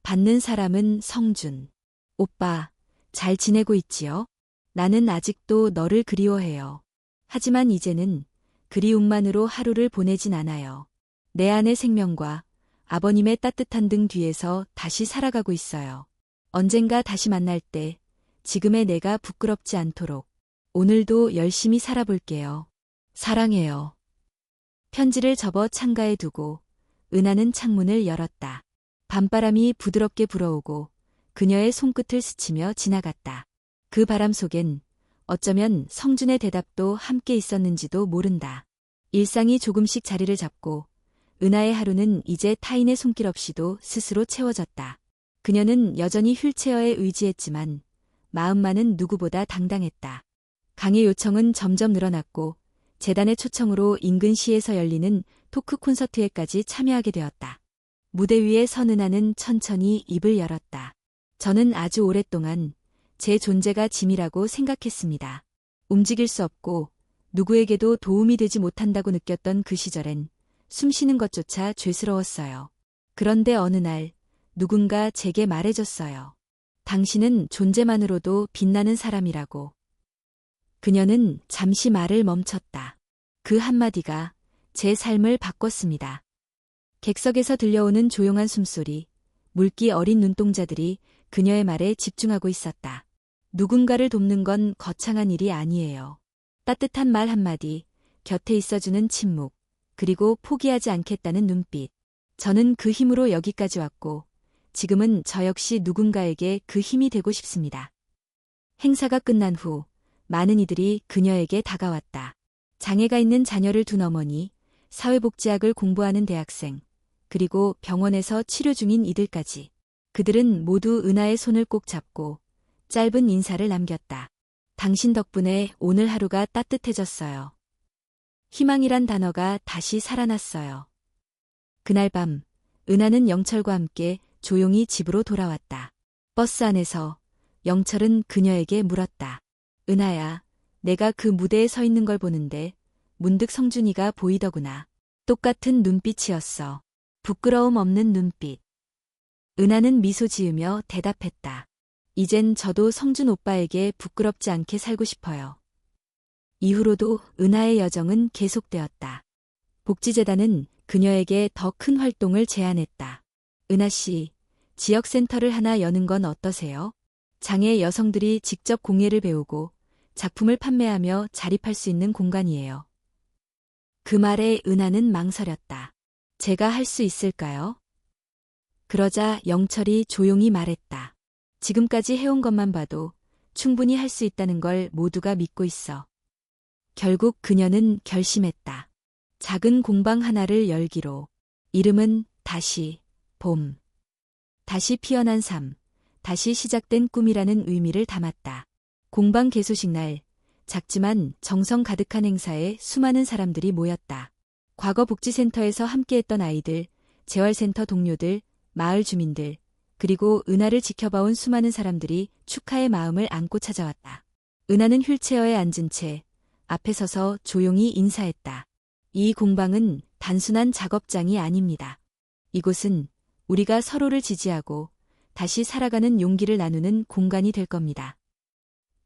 받는 사람은 성준. 오빠, 잘 지내고 있지요? 나는 아직도 너를 그리워해요. 하지만 이제는 그리움만으로 하루를 보내진 않아요. 내 안의 생명과 아버님의 따뜻한 등 뒤에서 다시 살아가고 있어요. 언젠가 다시 만날 때 지금의 내가 부끄럽지 않도록 오늘도 열심히 살아볼게요. 사랑해요. 편지를 접어 창가에 두고 은하는 창문을 열었다. 밤바람이 부드럽게 불어오고 그녀의 손끝을 스치며 지나갔다. 그 바람 속엔 어쩌면 성준의 대답도 함께 있었는지도 모른다. 일상이 조금씩 자리를 잡고 은하의 하루는 이제 타인의 손길 없이도 스스로 채워졌다. 그녀는 여전히 휠체어에 의지했지만 마음만은 누구보다 당당했다. 강의 요청은 점점 늘어났고 재단의 초청으로 인근 시에서 열리는 토크 콘서트에까지 참여하게 되었다. 무대 위에 선 은하는 천천히 입을 열었다. 저는 아주 오랫동안 제 존재가 짐이라고 생각했습니다. 움직일 수 없고 누구에게도 도움이 되지 못한다고 느꼈던 그 시절엔 숨 쉬는 것조차 죄스러웠어요. 그런데 어느 날 누군가 제게 말해줬어요. 당신은 존재만으로도 빛나는 사람이라고. 그녀는 잠시 말을 멈췄다. 그 한마디가 제 삶을 바꿨습니다. 객석에서 들려오는 조용한 숨소리, 물기 어린 눈동자들이 그녀의 말에 집중하고 있었다. 누군가를 돕는 건 거창한 일이 아니에요. 따뜻한 말 한마디, 곁에 있어주는 침묵, 그리고 포기하지 않겠다는 눈빛. 저는 그 힘으로 여기까지 왔고 지금은 저 역시 누군가에게 그 힘이 되고 싶습니다. 행사가 끝난 후 많은 이들이 그녀에게 다가왔다. 장애가 있는 자녀를 둔 어머니, 사회복지학을 공부하는 대학생, 그리고 병원에서 치료 중인 이들까지. 그들은 모두 은하의 손을 꼭 잡고 짧은 인사를 남겼다. 당신 덕분에 오늘 하루가 따뜻해졌어요. 희망이란 단어가 다시 살아났어요. 그날 밤 은하는 영철과 함께 조용히 집으로 돌아왔다. 버스 안에서 영철은 그녀에게 물었다. 은하야, 내가 그 무대에 서 있는 걸 보는데 문득 성준이가 보이더구나. 똑같은 눈빛이었어. 부끄러움 없는 눈빛. 은하는 미소 지으며 대답했다. 이젠 저도 성준 오빠에게 부끄럽지 않게 살고 싶어요. 이후로도 은하의 여정은 계속되었다. 복지재단은 그녀에게 더 큰 활동을 제안했다. 은하 씨, 지역센터를 하나 여는 건 어떠세요? 장애 여성들이 직접 공예를 배우고 작품을 판매하며 자립할 수 있는 공간이에요. 그 말에 은하는 망설였다. 제가 할 수 있을까요? 그러자 영철이 조용히 말했다. 지금까지 해온 것만 봐도 충분히 할 수 있다는 걸 모두가 믿고 있어. 결국 그녀는 결심했다. 작은 공방 하나를 열기로. 이름은 다시 봄. 다시 피어난 삶, 다시 시작된 꿈이라는 의미를 담았다. 공방 개소식 날, 작지만 정성 가득한 행사에 수많은 사람들이 모였다. 과거 복지센터에서 함께했던 아이들, 재활센터 동료들, 마을 주민들, 그리고 은하를 지켜봐온 수많은 사람들이 축하의 마음을 안고 찾아왔다. 은하는 휠체어에 앉은 채 앞에 서서 조용히 인사했다. 이 공방은 단순한 작업장이 아닙니다. 이곳은 우리가 서로를 지지하고 다시 살아가는 용기를 나누는 공간이 될 겁니다.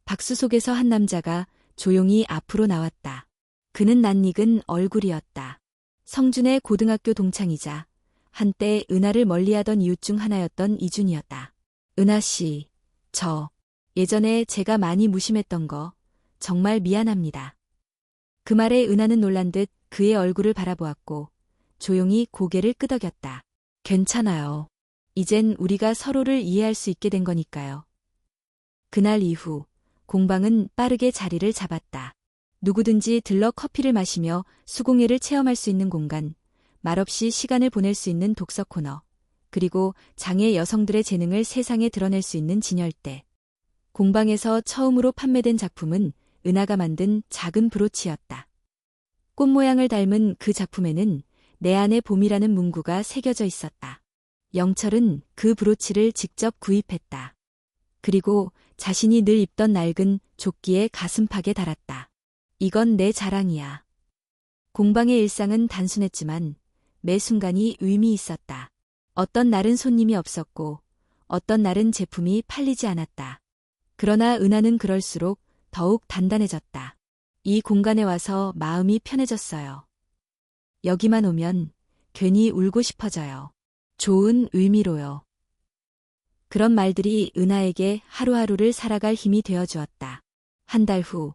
박수 속에서 한 남자가 조용히 앞으로 나왔다. 그는 낯익은 얼굴이었다. 성준의 고등학교 동창이자 한때 은하를 멀리하던 이웃 중 하나였던 이준이었다. 은하 씨, 예전에 제가 많이 무심했던 거 정말 미안합니다. 그 말에 은하는 놀란 듯 그의 얼굴을 바라보았고 조용히 고개를 끄덕였다. 괜찮아요. 이젠 우리가 서로를 이해할 수 있게 된 거니까요. 그날 이후 공방은 빠르게 자리를 잡았다. 누구든지 들러 커피를 마시며 수공예를 체험할 수 있는 공간, 말없이 시간을 보낼 수 있는 독서 코너, 그리고 장애 여성들의 재능을 세상에 드러낼 수 있는 진열대. 공방에서 처음으로 판매된 작품은 은하가 만든 작은 브로치였다. 꽃 모양을 닮은 그 작품에는 내 안의 봄이라는 문구가 새겨져 있었다. 영철은 그 브로치를 직접 구입했다. 그리고 자신이 늘 입던 낡은 조끼에 가슴팍에 달았다. 이건 내 자랑이야. 공방의 일상은 단순했지만 매 순간이 의미 있었다. 어떤 날은 손님이 없었고 어떤 날은 제품이 팔리지 않았다. 그러나 은하는 그럴수록 더욱 단단해졌다. 이 공간에 와서 마음이 편해졌어요. 여기만 오면 괜히 울고 싶어져요. 좋은 의미로요. 그런 말들이 은하에게 하루하루를 살아갈 힘이 되어주었다. 한 달 후,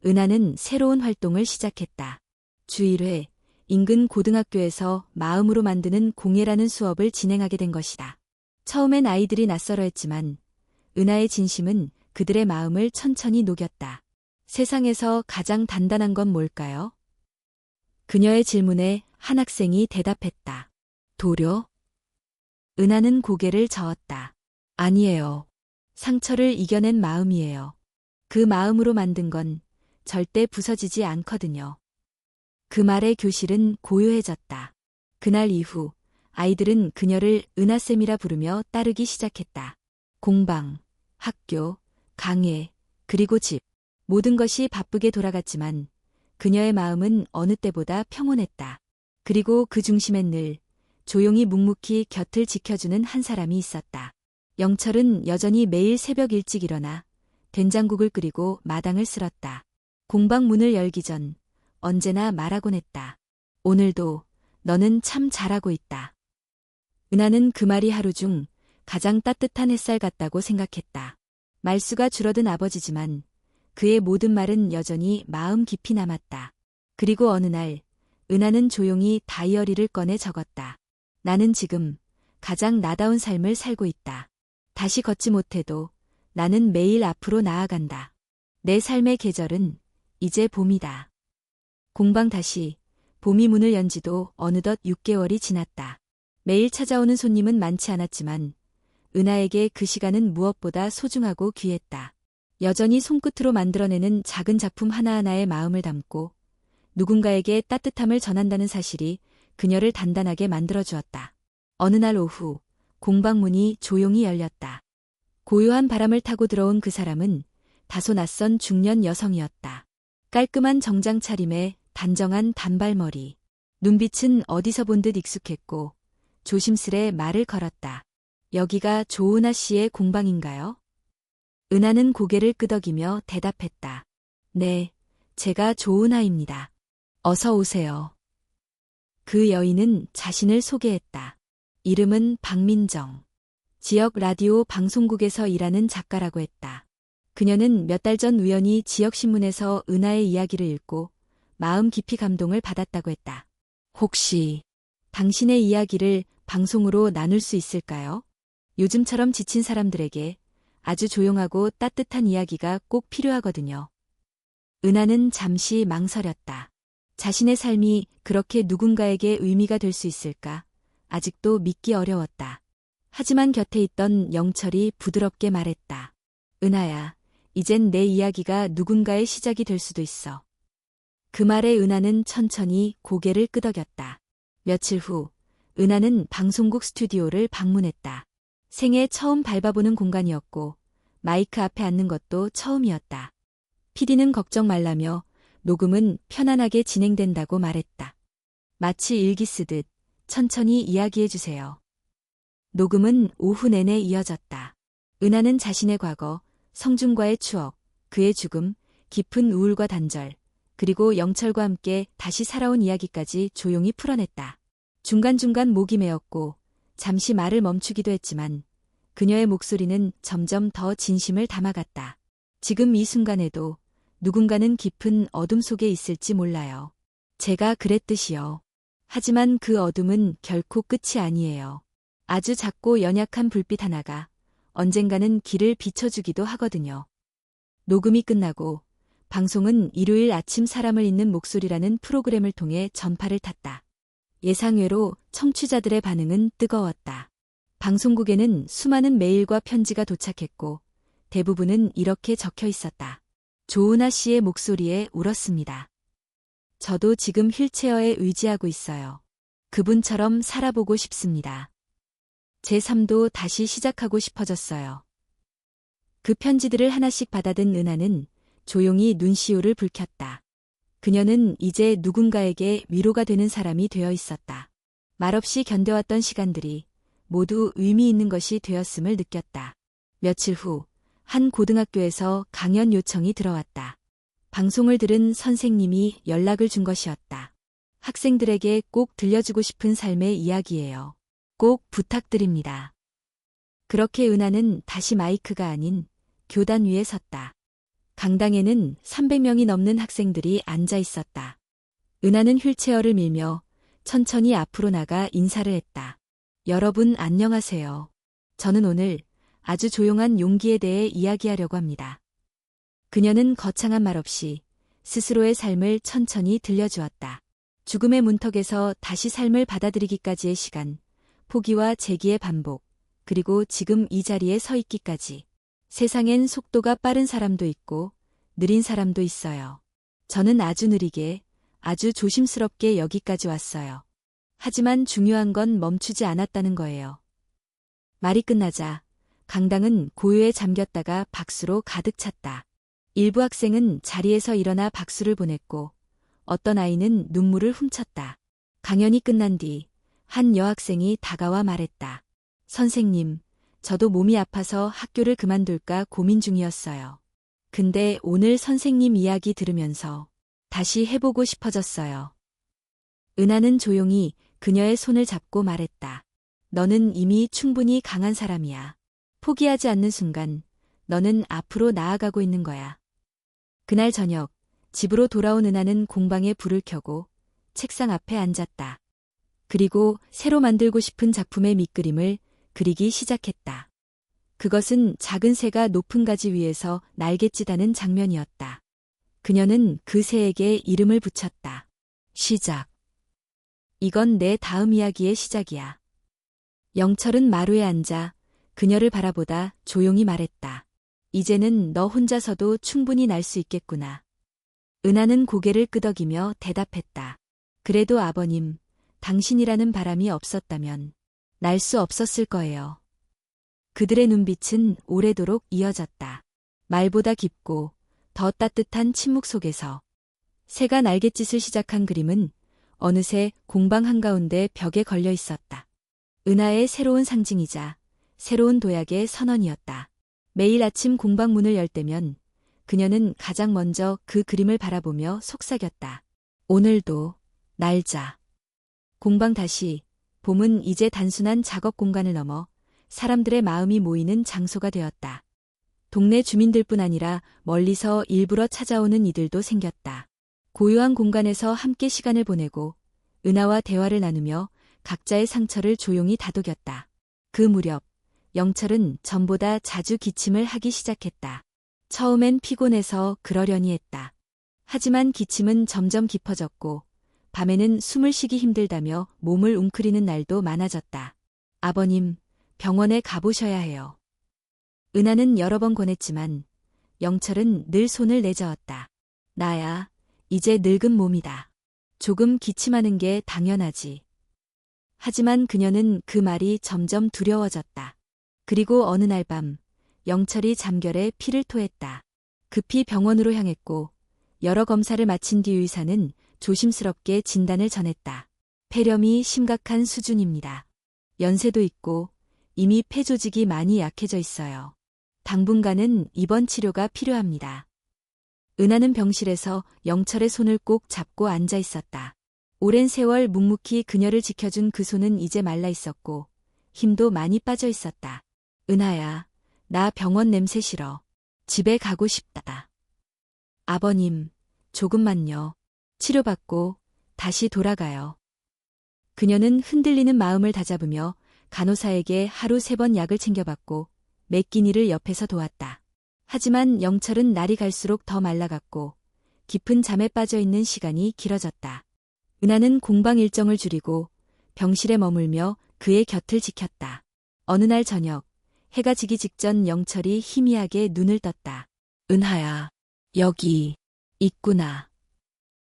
은하는 새로운 활동을 시작했다. 주 1회, 인근 고등학교에서 마음으로 만드는 공예라는 수업을 진행하게 된 것이다. 처음엔 아이들이 낯설어했지만 은하의 진심은 그들의 마음을 천천히 녹였다. 세상에서 가장 단단한 건 뭘까요? 그녀의 질문에 한 학생이 대답했다. 도료? 은하는 고개를 저었다. 아니에요. 상처를 이겨낸 마음이에요. 그 마음으로 만든 건 절대 부서지지 않거든요. 그 말에 교실은 고요해졌다. 그날 이후 아이들은 그녀를 은하쌤이라 부르며 따르기 시작했다. 공방, 학교, 강의, 그리고 집. 모든 것이 바쁘게 돌아갔지만 그녀의 마음은 어느 때보다 평온했다. 그리고 그 중심엔 늘 조용히 묵묵히 곁을 지켜주는 한 사람이 있었다. 영철은 여전히 매일 새벽 일찍 일어나 된장국을 끓이고 마당을 쓸었다. 공방 문을 열기 전 언제나 말하곤 했다. 오늘도 너는 참 잘하고 있다. 은하는 그 말이 하루 중 가장 따뜻한 햇살 같다고 생각했다. 말수가 줄어든 아버지지만 그의 모든 말은 여전히 마음 깊이 남았다. 그리고 어느 날 은하는 조용히 다이어리를 꺼내 적었다. 나는 지금 가장 나다운 삶을 살고 있다. 다시 걷지 못해도 나는 매일 앞으로 나아간다. 내 삶의 계절은 이제 봄이다. 공방 다시 봄이 문을 연 지도 어느덧 6개월이 지났다. 매일 찾아오는 손님은 많지 않았지만 은하에게 그 시간은 무엇보다 소중하고 귀했다. 여전히 손끝으로 만들어내는 작은 작품 하나하나에 마음을 담고 누군가에게 따뜻함을 전한다는 사실이 그녀를 단단하게 만들어주었다. 어느 날 오후 공방 문이 조용히 열렸다. 고요한 바람을 타고 들어온 그 사람은 다소 낯선 중년 여성이었다. 깔끔한 정장 차림에 단정한 단발머리. 눈빛은 어디서 본 듯 익숙했고 조심스레 말을 걸었다. 여기가 조은하 씨의 공방인가요? 은하는 고개를 끄덕이며 대답했다. 네, 제가 조은하입니다. 어서 오세요. 그 여인은 자신을 소개했다. 이름은 박민정. 지역 라디오 방송국에서 일하는 작가라고 했다. 그녀는 몇 달 전 우연히 지역신문에서 은하의 이야기를 읽고 마음 깊이 감동을 받았다고 했다. 혹시 당신의 이야기를 방송으로 나눌 수 있을까요? 요즘처럼 지친 사람들에게 아주 조용하고 따뜻한 이야기가 꼭 필요하거든요. 은하는 잠시 망설였다. 자신의 삶이 그렇게 누군가에게 의미가 될 수 있을까? 아직도 믿기 어려웠다. 하지만 곁에 있던 영철이 부드럽게 말했다. 은하야, 이젠 내 이야기가 누군가의 시작이 될 수도 있어. 그 말에 은하는 천천히 고개를 끄덕였다. 며칠 후, 은하는 방송국 스튜디오를 방문했다. 생애 처음 밟아보는 공간이었고 마이크 앞에 앉는 것도 처음이었다. PD는 걱정 말라며 녹음은 편안하게 진행된다고 말했다. 마치 일기 쓰듯 천천히 이야기해주세요. 녹음은 오후 내내 이어졌다. 은하는 자신의 과거, 성준과의 추억, 그의 죽음, 깊은 우울과 단절, 그리고 영철과 함께 다시 살아온 이야기까지 조용히 풀어냈다. 중간중간 목이 메었고 잠시 말을 멈추기도 했지만 그녀의 목소리는 점점 더 진심을 담아갔다. 지금 이 순간에도 누군가는 깊은 어둠 속에 있을지 몰라요. 제가 그랬듯이요. 하지만 그 어둠은 결코 끝이 아니에요. 아주 작고 연약한 불빛 하나가 언젠가는 길을 비춰주기도 하거든요. 녹음이 끝나고 방송은 일요일 아침 사람을 잇는 목소리라는 프로그램을 통해 전파를 탔다. 예상외로 청취자들의 반응은 뜨거웠다. 방송국에는 수많은 메일과 편지가 도착했고 대부분은 이렇게 적혀 있었다. 조은하 씨의 목소리에 울었습니다. 저도 지금 휠체어에 의지하고 있어요. 그분처럼 살아보고 싶습니다. 제 삶도 다시 시작하고 싶어졌어요. 그 편지들을 하나씩 받아든 은하는 조용히 눈시울을 붉혔다. 그녀는 이제 누군가에게 위로가 되는 사람이 되어 있었다. 말없이 견뎌왔던 시간들이 모두 의미 있는 것이 되었음을 느꼈다. 며칠 후, 한 고등학교에서 강연 요청이 들어왔다. 방송을 들은 선생님이 연락을 준 것이었다. 학생들에게 꼭 들려주고 싶은 삶의 이야기예요. 꼭 부탁드립니다. 그렇게 은하는 다시 마이크가 아닌 교단 위에 섰다. 강당에는 300명이 넘는 학생들이 앉아 있었다. 은하는 휠체어를 밀며 천천히 앞으로 나가 인사를 했다. 여러분 안녕하세요. 저는 오늘 아주 조용한 용기에 대해 이야기하려고 합니다. 그녀는 거창한 말 없이 스스로의 삶을 천천히 들려주었다. 죽음의 문턱에서 다시 삶을 받아들이기까지의 시간, 포기와 재기의 반복, 그리고 지금 이 자리에 서 있기까지. 세상엔 속도가 빠른 사람도 있고 느린 사람도 있어요. 저는 아주 느리게, 아주 조심스럽게 여기까지 왔어요. 하지만 중요한 건 멈추지 않았다는 거예요. 말이 끝나자 강당은 고요에 잠겼다가 박수로 가득 찼다. 일부 학생은 자리에서 일어나 박수를 보냈고 어떤 아이는 눈물을 훔쳤다. 강연이 끝난 뒤 한 여학생이 다가와 말했다. 선생님, 저도 몸이 아파서 학교를 그만둘까 고민 중이었어요. 근데 오늘 선생님 이야기 들으면서 다시 해보고 싶어졌어요. 은하는 조용히 그녀의 손을 잡고 말했다. 너는 이미 충분히 강한 사람이야. 포기하지 않는 순간 너는 앞으로 나아가고 있는 거야. 그날 저녁 집으로 돌아온 은하는 공방에 불을 켜고 책상 앞에 앉았다. 그리고 새로 만들고 싶은 작품의 밑그림을 그리기 시작했다. 그것은 작은 새가 높은 가지 위에서 날갯짓하는 장면이었다. 그녀는 그 새에게 이름을 붙였다. 시작. 이건 내 다음 이야기의 시작이야. 영철은 마루에 앉아 그녀를 바라보다 조용히 말했다. 이제는 너 혼자서도 충분히 날 수 있겠구나. 은하는 고개를 끄덕이며 대답했다. 그래도 아버님, 당신이라는 바람이 없었다면 날 수 없었을 거예요. 그들의 눈빛은 오래도록 이어졌다. 말보다 깊고 더 따뜻한 침묵 속에서 새가 날갯짓을 시작한 그림은 어느새 공방 한가운데 벽에 걸려 있었다. 은하의 새로운 상징이자 새로운 도약의 선언이었다. 매일 아침 공방 문을 열 때면 그녀는 가장 먼저 그 그림을 바라보며 속삭였다. 오늘도 날자. 공방 다시, 봄은 이제 단순한 작업 공간을 넘어 사람들의 마음이 모이는 장소가 되었다. 동네 주민들뿐 아니라 멀리서 일부러 찾아오는 이들도 생겼다. 고요한 공간에서 함께 시간을 보내고 은하와 대화를 나누며 각자의 상처를 조용히 다독였다. 그 무렵 영철은 전보다 자주 기침을 하기 시작했다. 처음엔 피곤해서 그러려니 했다. 하지만 기침은 점점 깊어졌고 밤에는 숨을 쉬기 힘들다며 몸을 웅크리는 날도 많아졌다. 아버님, 병원에 가보셔야 해요. 은하는 여러 번 권했지만 영철은 늘 손을 내저었다. 나야, 이제 늙은 몸이다. 조금 기침하는 게 당연하지. 하지만 그녀는 그 말이 점점 두려워졌다. 그리고 어느 날 밤, 영철이 잠결에 피를 토했다. 급히 병원으로 향했고 여러 검사를 마친 뒤 의사는 조심스럽게 진단을 전했다. 폐렴이 심각한 수준입니다. 연세도 있고 이미 폐 조직이 많이 약해져 있어요. 당분간은 입원 치료가 필요합니다. 은하는 병실에서 영철의 손을 꼭 잡고 앉아 있었다. 오랜 세월 묵묵히 그녀를 지켜준 그 손은 이제 말라 있었고 힘도 많이 빠져 있었다. 은하야, 나 병원 냄새 싫어. 집에 가고 싶다. 아버님, 조금만요. 치료받고 다시 돌아가요. 그녀는 흔들리는 마음을 다잡으며 간호사에게 하루 3번 약을 챙겨받고 매 끼니를 옆에서 도왔다. 하지만 영철은 날이 갈수록 더 말라갔고 깊은 잠에 빠져 있는 시간이 길어졌다. 은하는 공방 일정을 줄이고 병실에 머물며 그의 곁을 지켰다. 어느 날 저녁, 해가 지기 직전 영철이 희미하게 눈을 떴다. 은하야, 여기 있구나.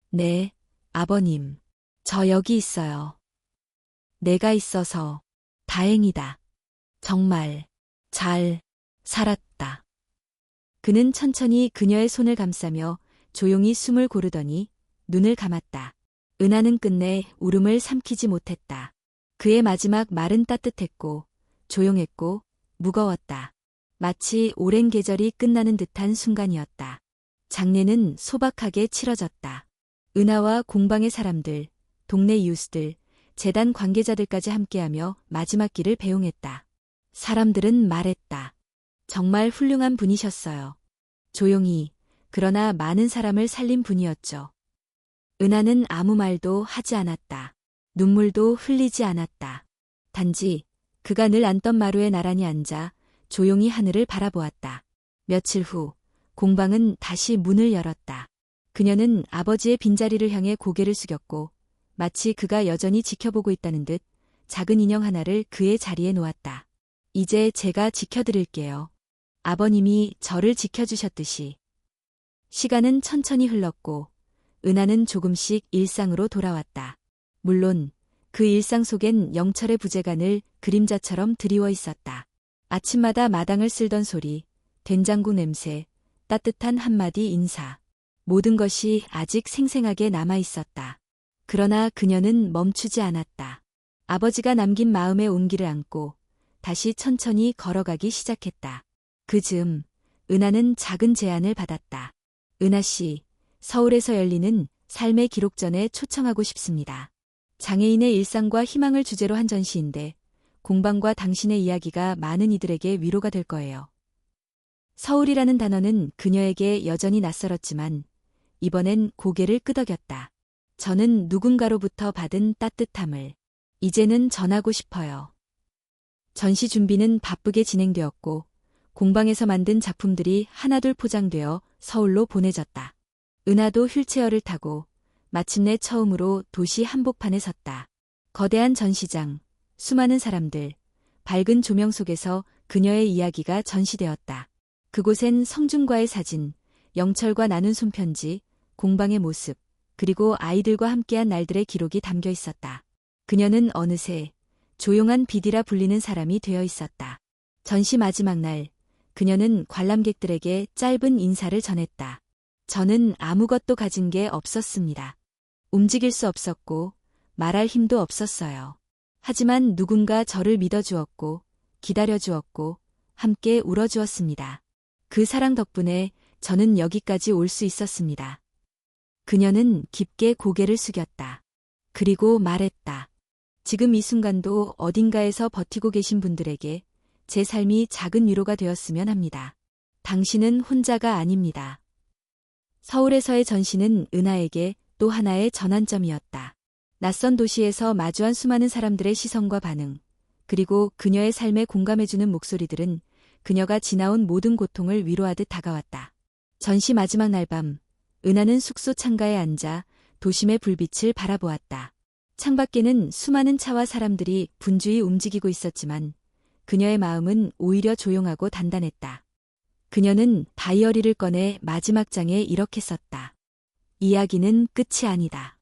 네, 아버님. 저 여기 있어요. 내가 있어서 다행이다. 정말 잘 살았다. 그는 천천히 그녀의 손을 감싸며 조용히 숨을 고르더니 눈을 감았다. 은하는 끝내 울음을 삼키지 못했다. 그의 마지막 말은 따뜻했고 조용했고 무거웠다. 마치 오랜 계절이 끝나는 듯한 순간이었다. 장례는 소박하게 치러졌다. 은하와 공방의 사람들, 동네 이웃들, 재단 관계자들까지 함께하며 마지막 길을 배웅했다. 사람들은 말했다. 정말 훌륭한 분이셨어요. 조용히, 그러나 많은 사람을 살린 분이었죠. 은하는 아무 말도 하지 않았다. 눈물도 흘리지 않았다. 단지 그가 늘 앉던 마루에 나란히 앉아 조용히 하늘을 바라보았다. 며칠 후 공방은 다시 문을 열었다. 그녀는 아버지의 빈자리를 향해 고개를 숙였고 마치 그가 여전히 지켜보고 있다는 듯 작은 인형 하나를 그의 자리에 놓았다. 이제 제가 지켜드릴게요. 아버님이 저를 지켜주셨듯이. 시간은 천천히 흘렀고 은하는 조금씩 일상으로 돌아왔다. 물론 그 일상 속엔 영철의 부재간을 그림자처럼 드리워 있었다. 아침마다 마당을 쓸던 소리, 된장국 냄새, 따뜻한 한마디 인사. 모든 것이 아직 생생하게 남아 있었다. 그러나 그녀는 멈추지 않았다. 아버지가 남긴 마음의 온기를 안고 다시 천천히 걸어가기 시작했다. 그 즈음 은하는 작은 제안을 받았다. 은하 씨, 서울에서 열리는 삶의 기록전에 초청하고 싶습니다. 장애인의 일상과 희망을 주제로 한 전시인데 공방과 당신의 이야기가 많은 이들에게 위로가 될 거예요. 서울이라는 단어는 그녀에게 여전히 낯설었지만 이번엔 고개를 끄덕였다. 저는 누군가로부터 받은 따뜻함을 이제는 전하고 싶어요. 전시 준비는 바쁘게 진행되었고 공방에서 만든 작품들이 하나둘 포장되어 서울로 보내졌다. 은하도 휠체어를 타고 마침내 처음으로 도시 한복판에 섰다. 거대한 전시장, 수많은 사람들, 밝은 조명 속에서 그녀의 이야기가 전시되었다. 그곳엔 성준과의 사진, 영철과 나눈 손편지, 공방의 모습, 그리고 아이들과 함께한 날들의 기록이 담겨 있었다. 그녀는 어느새 조용한 비디라 불리는 사람이 되어 있었다. 전시 마지막 날, 그녀는 관람객들에게 짧은 인사를 전했다. 저는 아무것도 가진 게 없었습니다. 움직일 수 없었고 말할 힘도 없었어요. 하지만 누군가 저를 믿어주었고 기다려주었고 함께 울어주었습니다. 그 사랑 덕분에 저는 여기까지 올 수 있었습니다. 그녀는 깊게 고개를 숙였다. 그리고 말했다. 지금 이 순간도 어딘가에서 버티고 계신 분들에게 제 삶이 작은 위로가 되었으면 합니다. 당신은 혼자가 아닙니다. 서울에서의 전시는 은하에게 또 하나의 전환점이었다. 낯선 도시에서 마주한 수많은 사람들의 시선과 반응, 그리고 그녀의 삶에 공감해주는 목소리들은 그녀가 지나온 모든 고통을 위로하듯 다가왔다. 전시 마지막 날 밤, 은하는 숙소 창가에 앉아 도심의 불빛을 바라보았다. 창밖에는 수많은 차와 사람들이 분주히 움직이고 있었지만 그녀의 마음은 오히려 조용하고 단단했다. 그녀는 다이어리를 꺼내 마지막 장에 이렇게 썼다. 이야기는 끝이 아니다.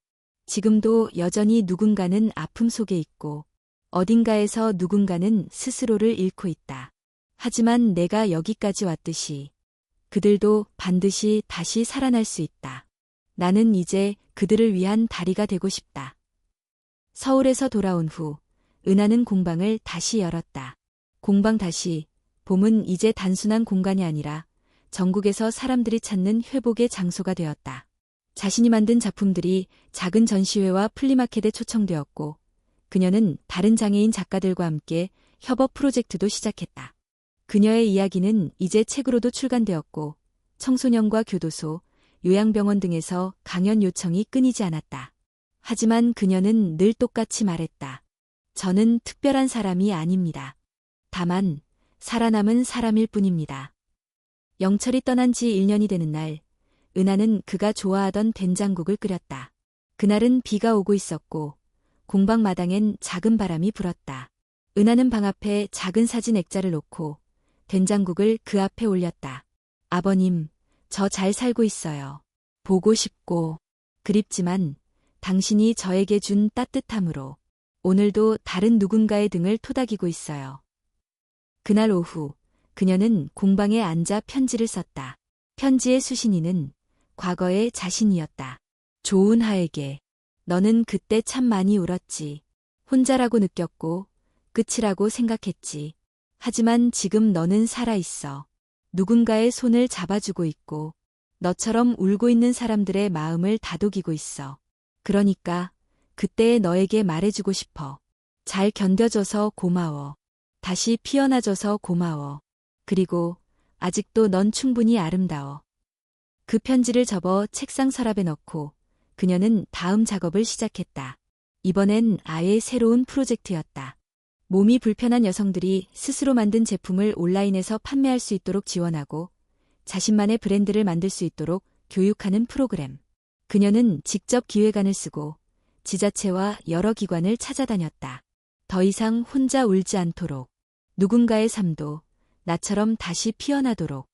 지금도 여전히 누군가는 아픔 속에 있고 어딘가에서 누군가는 스스로를 잃고 있다. 하지만 내가 여기까지 왔듯이 그들도 반드시 다시 살아날 수 있다. 나는 이제 그들을 위한 다리가 되고 싶다. 서울에서 돌아온 후 은하는 공방을 다시 열었다. 공방 다시. 봄은 이제 단순한 공간이 아니라 전국에서 사람들이 찾는 회복의 장소가 되었다. 자신이 만든 작품들이 작은 전시회와 플리마켓에 초청되었고, 그녀는 다른 장애인 작가들과 함께 협업 프로젝트도 시작했다. 그녀의 이야기는 이제 책으로도 출간되었고, 청소년과 교도소, 요양병원 등에서 강연 요청이 끊이지 않았다. 하지만 그녀는 늘 똑같이 말했다. 저는 특별한 사람이 아닙니다. 다만 살아남은 사람일 뿐입니다. 영철이 떠난 지 1년이 되는 날, 은하는 그가 좋아하던 된장국을 끓였다. 그날은 비가 오고 있었고 공방 마당엔 작은 바람이 불었다. 은하는 방 앞에 작은 사진 액자를 놓고 된장국을 그 앞에 올렸다. 아버님, 저 잘 살고 있어요. 보고 싶고 그립지만 당신이 저에게 준 따뜻함으로 오늘도 다른 누군가의 등을 토닥이고 있어요. 그날 오후 그녀는 공방에 앉아 편지를 썼다. 편지의 수신인은 과거의 자신이었다. 조은하에게 너는 그때 참 많이 울었지. 혼자라고 느꼈고 끝이라고 생각했지. 하지만 지금 너는 살아있어. 누군가의 손을 잡아주고 있고 너처럼 울고 있는 사람들의 마음을 다독이고 있어. 그러니까 그때의 너에게 말해주고 싶어. 잘 견뎌줘서 고마워. 다시 피어나줘서 고마워. 그리고 아직도 넌 충분히 아름다워. 그 편지를 접어 책상 서랍에 넣고 그녀는 다음 작업을 시작했다. 이번엔 아예 새로운 프로젝트였다. 몸이 불편한 여성들이 스스로 만든 제품을 온라인에서 판매할 수 있도록 지원하고 자신만의 브랜드를 만들 수 있도록 교육하는 프로그램. 그녀는 직접 기획안을 쓰고 지자체와 여러 기관을 찾아다녔다. 더 이상 혼자 울지 않도록, 누군가의 삶도 나처럼 다시 피어나도록.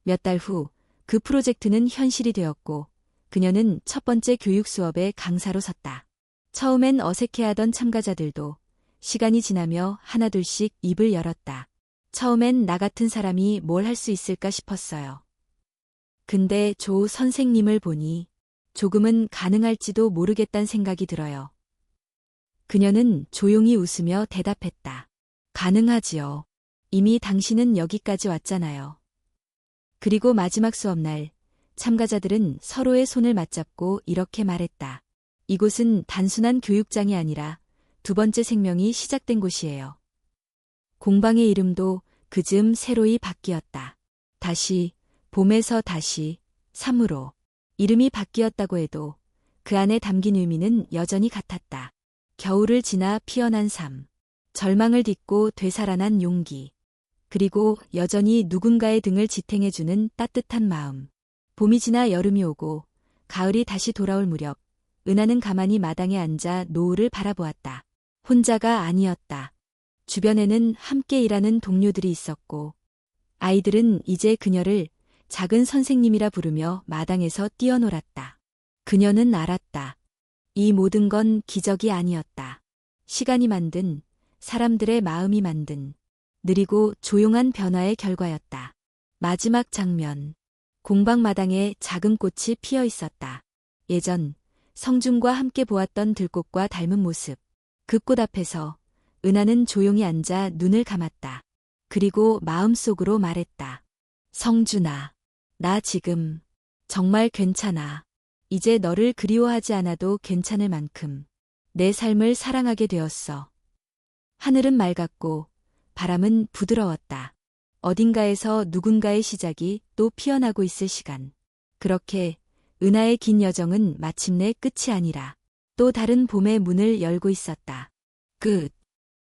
몇 달 후 그 프로젝트는 현실이 되었고 그녀는 첫 번째 교육 수업에 강사로 섰다. 처음엔 어색해하던 참가자들도 시간이 지나며 하나둘씩 입을 열었다. 처음엔 나 같은 사람이 뭘 할 수 있을까 싶었어요. 근데 조 선생님을 보니 조금은 가능할지도 모르겠다는 생각이 들어요. 그녀는 조용히 웃으며 대답했다. 가능하지요. 이미 당신은 여기까지 왔잖아요. 그리고 마지막 수업날 참가자들은 서로의 손을 맞잡고 이렇게 말했다. 이곳은 단순한 교육장이 아니라 두 번째 생명이 시작된 곳이에요. 공방의 이름도 그 즈음 새로이 바뀌었다. 다시, 봄에서 다시, 삶으로. 이름이 바뀌었다고 해도 그 안에 담긴 의미는 여전히 같았다. 겨울을 지나 피어난 삶, 절망을 딛고 되살아난 용기, 그리고 여전히 누군가의 등을 지탱해주는 따뜻한 마음. 봄이 지나 여름이 오고 가을이 다시 돌아올 무렵 은하는 가만히 마당에 앉아 노을을 바라보았다. 혼자가 아니었다. 주변에는 함께 일하는 동료들이 있었고 아이들은 이제 그녀를 작은 선생님이라 부르며 마당에서 뛰어놀았다. 그녀는 알았다. 이 모든 건 기적이 아니었다. 시간이 만든, 사람들의 마음이 만든 느리고 조용한 변화의 결과였다. 마지막 장면. 공방 마당에 작은 꽃이 피어 있었다. 예전 성준과 함께 보았던 들꽃과 닮은 모습. 그 꽃 앞에서 은하는 조용히 앉아 눈을 감았다. 그리고 마음속으로 말했다. 성준아, 나 지금 정말 괜찮아. 이제 너를 그리워하지 않아도 괜찮을 만큼 내 삶을 사랑하게 되었어. 하늘은 맑았고 바람은 부드러웠다. 어딘가에서 누군가의 시작이 또 피어나고 있을 시간. 그렇게 은하의 긴 여정은 마침내 끝이 아니라 또 다른 봄의 문을 열고 있었다. 끝.